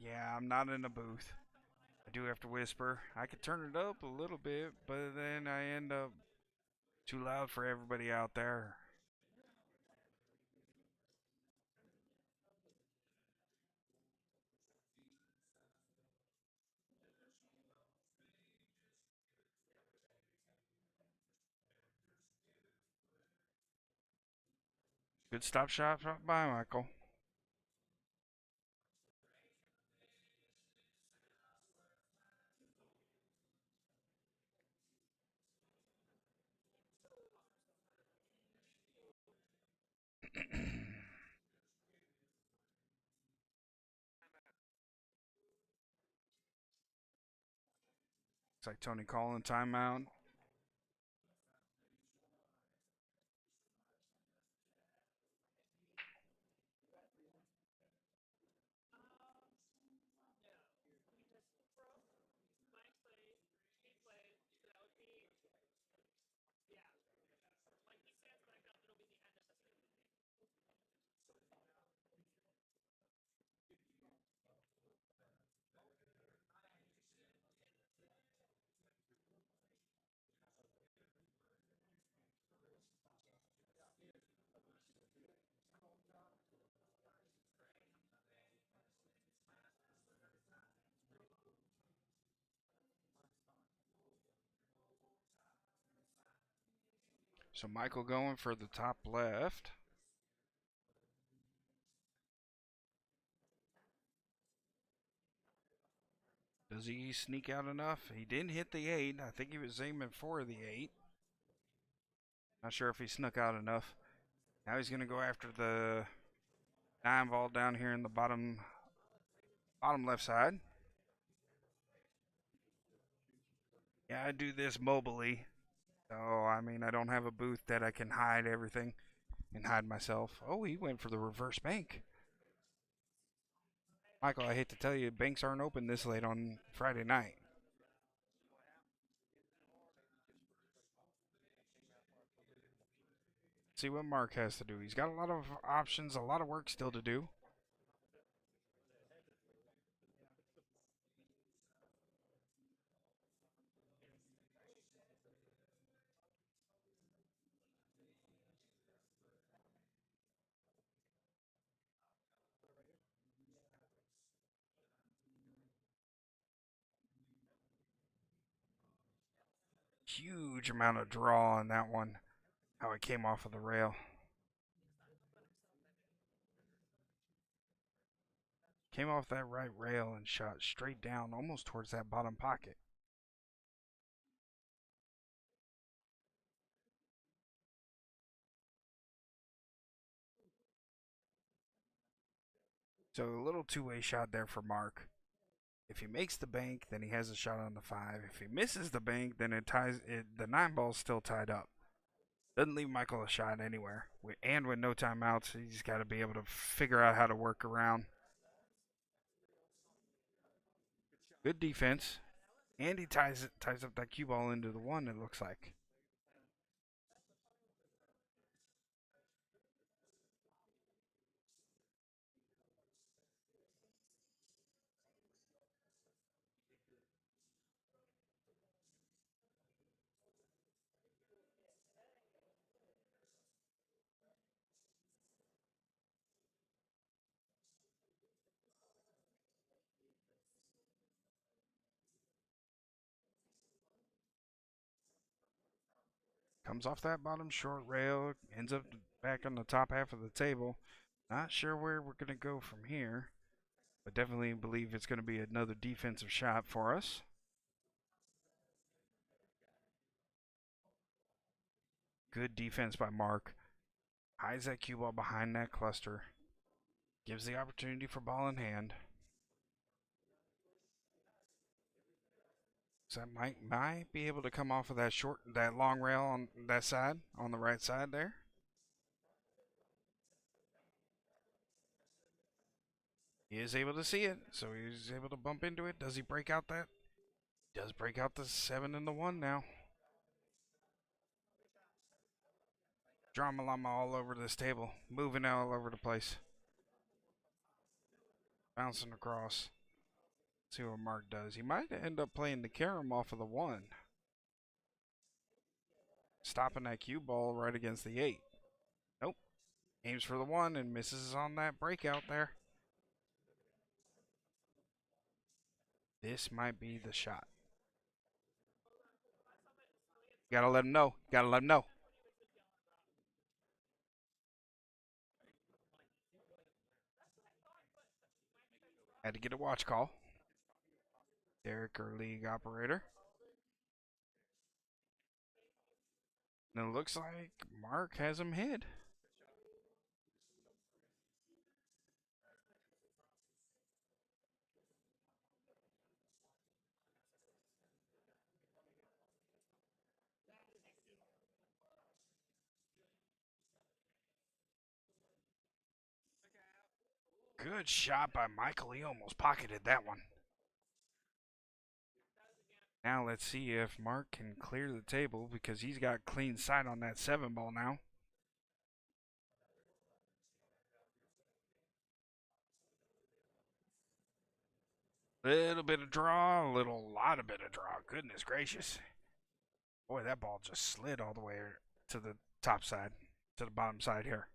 Yeah, I'm not in a booth. I do have to whisper. I could turn it up a little bit, but then I end up too loud for everybody out there. Good stop shot by Michael. It's like Tony calling timeout. So Michael going for the top left. Does he sneak out enough? He didn't hit the 8. I think he was aiming for the 8. Not sure if he snuck out enough. Now he's going to go after the 9 ball down here in the bottom left side. Yeah, I do this mobily. So, I mean, I don't have a booth that I can hide everything and hide myself. Oh, he went for the reverse bank. Michael, I hate to tell you, banks aren't open this late on Friday night. See what Mark has to do. He's got a lot of options, a lot of work still to do. Huge amount of draw on that one. How it came off of the rail. Came off that right rail and shot straight down almost towards that bottom pocket. So a little two-way shot there for Mark. If he makes the bank, then he has a shot on the 5. If he misses the bank, then it ties it. The 9 ball's still tied up. Doesn't leave Michael a shot anywhere. And with no timeouts, he's got to be able to figure out how to work around. Good defense. And he ties up that cue ball into the 1, it looks like. Comes off that bottom short rail, ends up back on the top half of the table. Not sure where we're going to go from here, but definitely believe it's going to be another defensive shot for us. Good defense by Mark. Hides that cue ball behind that cluster. Gives the opportunity for ball in hand. So that might be able to come off of that long rail on that side, on the right side there. He is able to see it, so he's able to bump into it. Does he break out that? He does break out the 7 and the 1 now. Drama llama all over this table, moving all over the place. Bouncing across. See what Mark does. He might end up playing the carom off of the 1. Stopping that cue ball right against the 8. Nope. Aims for the 1 and misses on that breakout there. This might be the shot. You gotta let him know. You gotta let him know. Had to get a watch call. Derek, our league operator. And it looks like Mark has him hit. Good shot by Michael. He almost pocketed that one. Now let's see if Mark can clear the table because he's got clean sight on that 7 ball now. Little bit of draw, lot of bit of draw. Goodness gracious. Boy, that ball just slid all the way to the top side, to the bottom side here.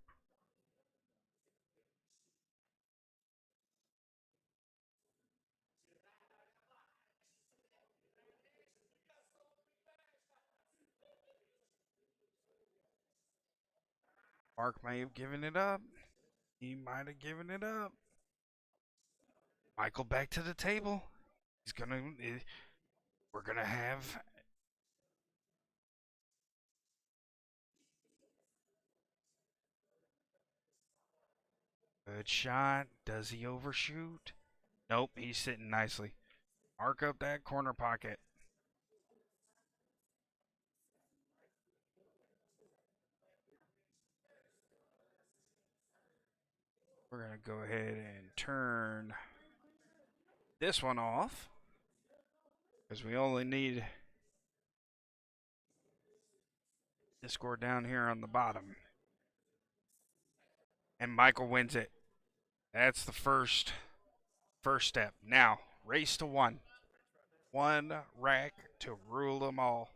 Mark may have given it up. He might have given it up. Michael back to the table. We're gonna have good shot. Does he overshoot? Nope, he's sitting nicely. Mark up that corner pocket. We're gonna go ahead and turn this one off because we only need this score down here on the bottom. and Michael wins it. That's the first step. Now, race to one. One rack to rule them all.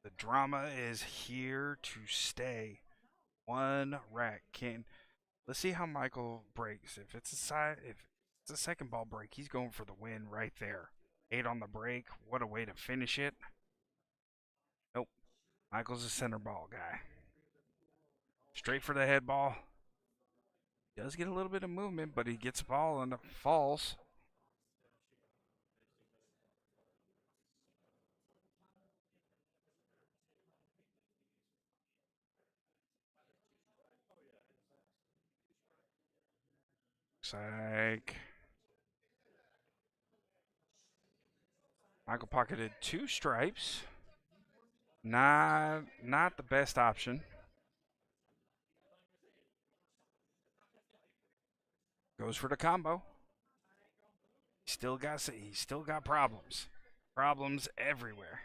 The drama is here to stay. One rack can. Let's see how Michael breaks. If it's a second ball break, he's going for the win right there. 8 on the break. What a way to finish it. Nope. Michael's a center ball guy. Straight for the head ball. Does get a little bit of movement, but he gets the ball and it falls. Looks like Michael pocketed 2 stripes. Not the best option. Goes for the combo. He's still got problems. Problems everywhere.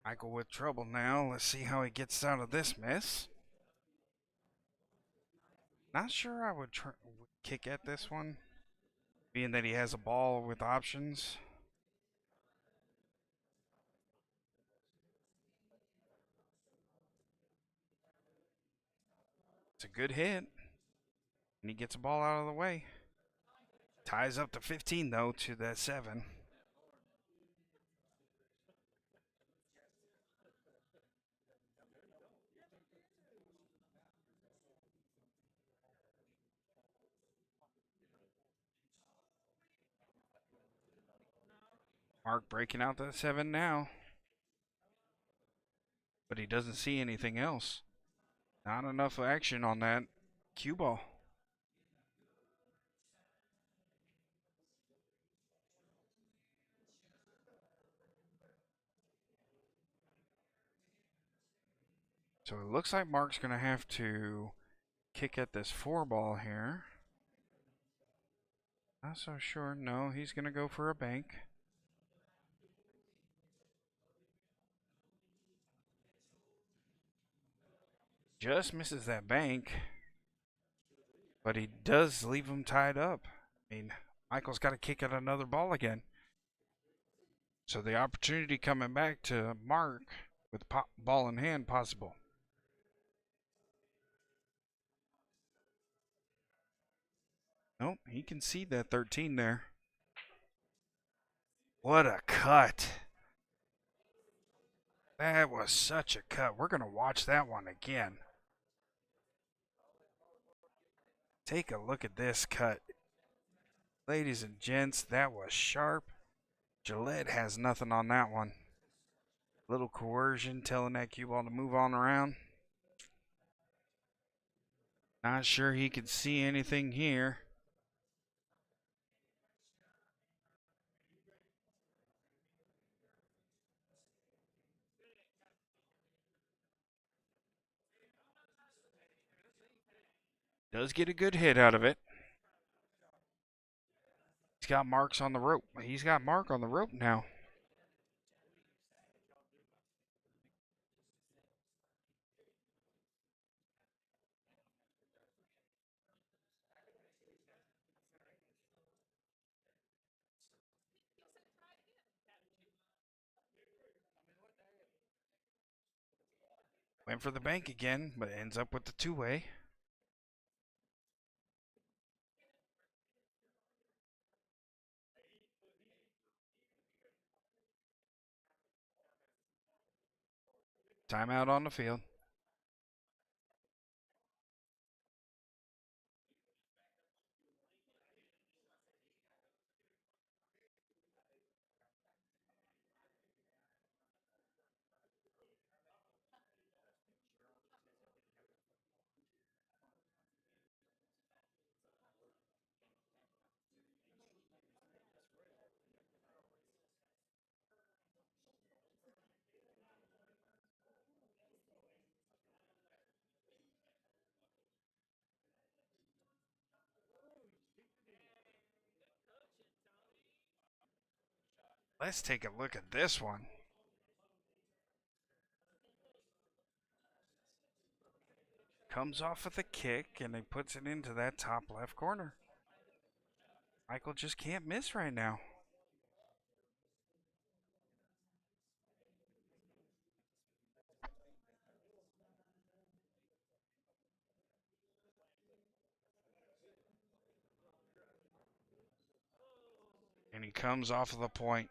Michael with trouble now. Let's see how he gets out of this mess. Not sure I would kick at this one, being that he has a ball with options. It's a good hit, and he gets a ball out of the way. Ties up to 15 though to that 7. Mark breaking out that 7 now, but he doesn't see anything else. Not enough action on that cue ball. So it looks like Mark's going to have to kick at this 4 ball here. Not so sure. No, he's going to go for a bank. Just misses that bank, but he does leave him tied up. I mean, Michael's got to kick at another ball again. So the opportunity coming back to Mark with the ball in hand possible. Nope, he can see that 13 there. What a cut. That was such a cut. We're going to watch that one again. Take a look at this cut. Ladies and gents, that was sharp. Gillette has nothing on that one. Little coercion telling that cue ball to move on around. Not sure he could see anything here. Does get a good hit out of it. He's got marks on the rope. He's got Mark on the rope now. Went for the bank again, but ends up with the 2-way. Timeout on the field. Let's take a look at this one. Comes off with a kick and he puts it into that top left corner. Michael just can't miss right now. And he comes off of the point.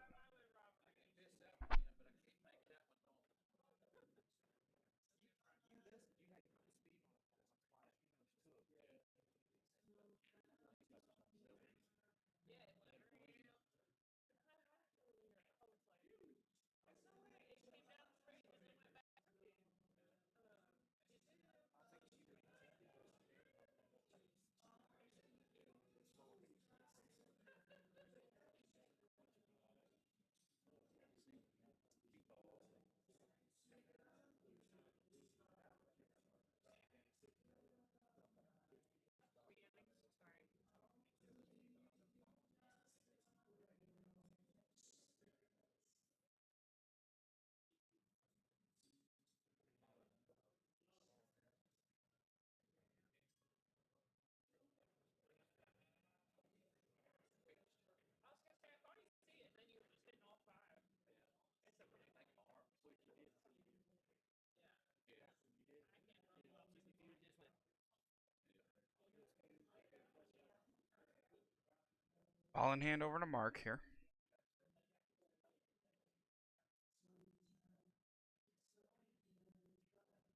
Ball in hand over to Mark here.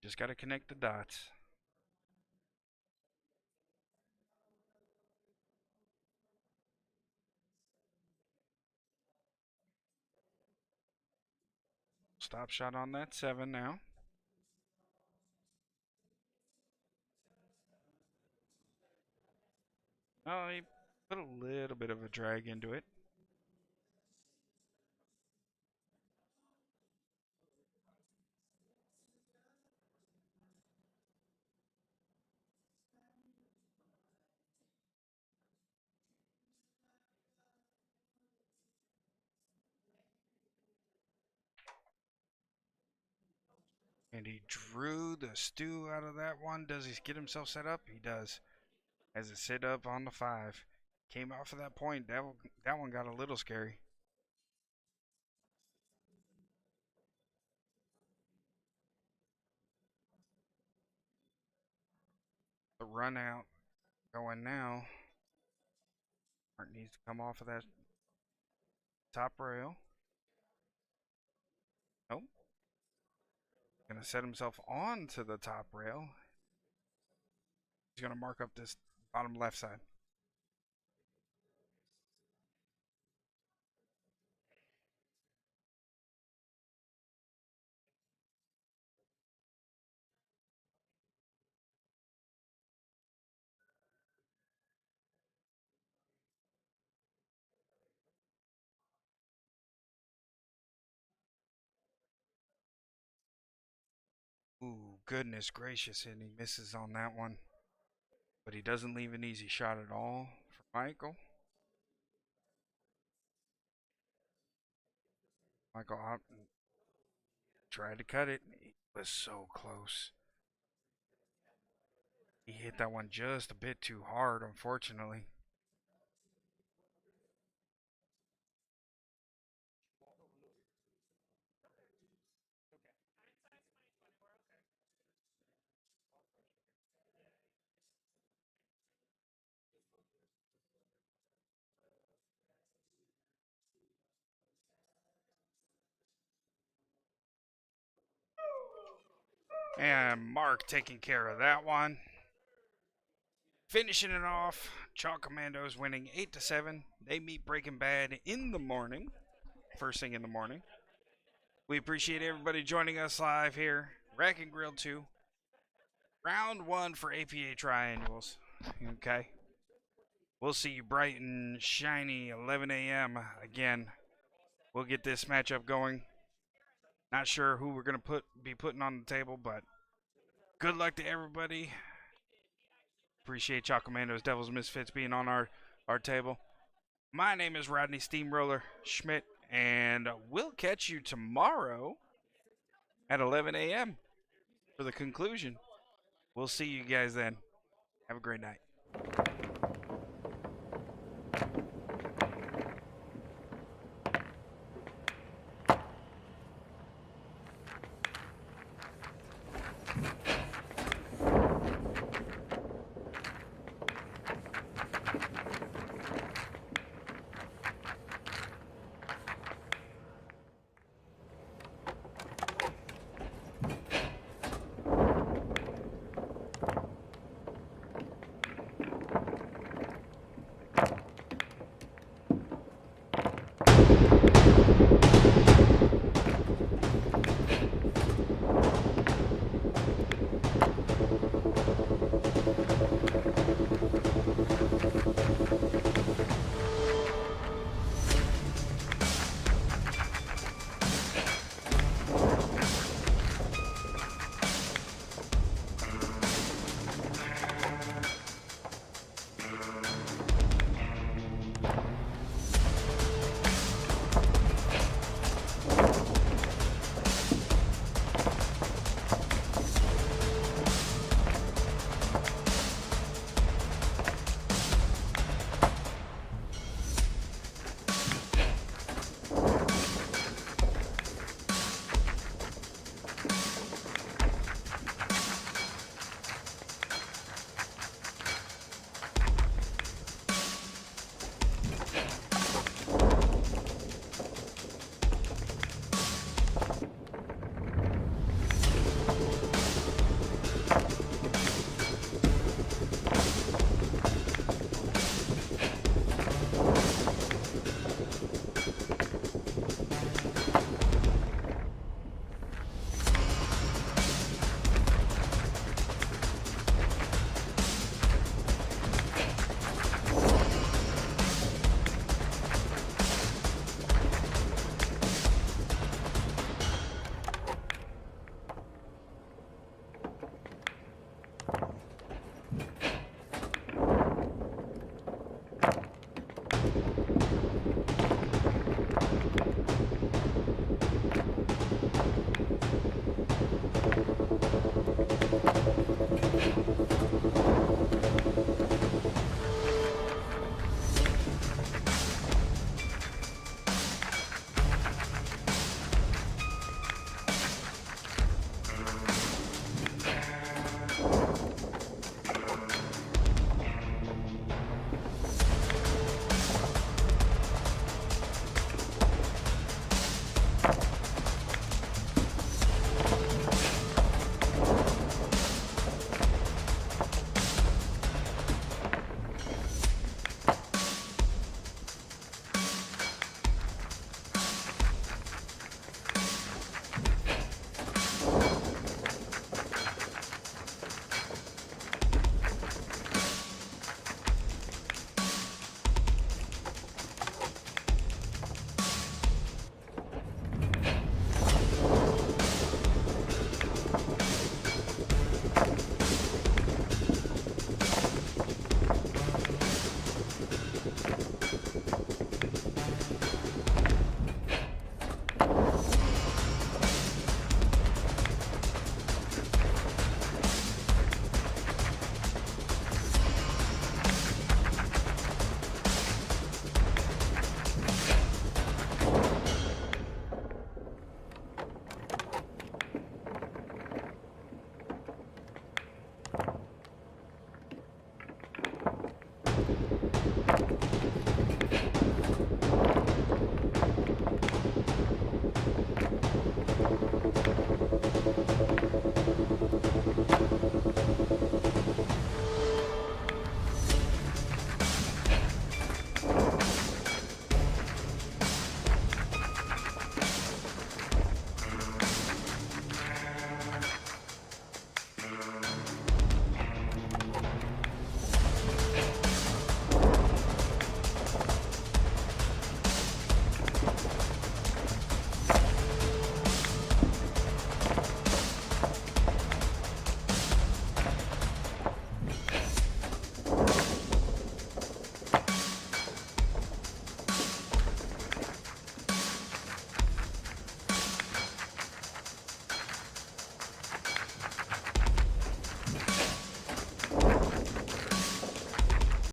Just got to connect the dots. Stop shot on that 7 now. Oh, he put a little bit of a drag into it. And he drew the stew out of that one. Does he get himself set up? He does. As it sit up on the 5. Came off of that point. That one got a little scary. The run out going now. Mark needs to come off of that top rail. Nope. Gonna set himself onto the top rail. He's gonna mark up this bottom left side. Ooh, goodness gracious, and he misses on that one. But he doesn't leave an easy shot at all for Michael. Michael tried to cut it. He was so close. He hit that one just a bit too hard, unfortunately. And Mark taking care of that one. Finishing it off, Chalk Commandos winning 8-7. They meet Breaking Bad in the morning, first thing in the morning. We appreciate everybody joining us live here. Rack and Grill 2. Round 1 for APA Triannuals. Okay. We'll see you bright and shiny 11 a.m. again. We'll get this matchup going. Not sure who we're going to be putting on the table, but good luck to everybody. Appreciate Chalk Commandos, Devils, Misfits being on our table. My name is Rodney Steamroller Schmidt, and we'll catch you tomorrow at 11 a.m. for the conclusion. We'll see you guys then. Have a great night.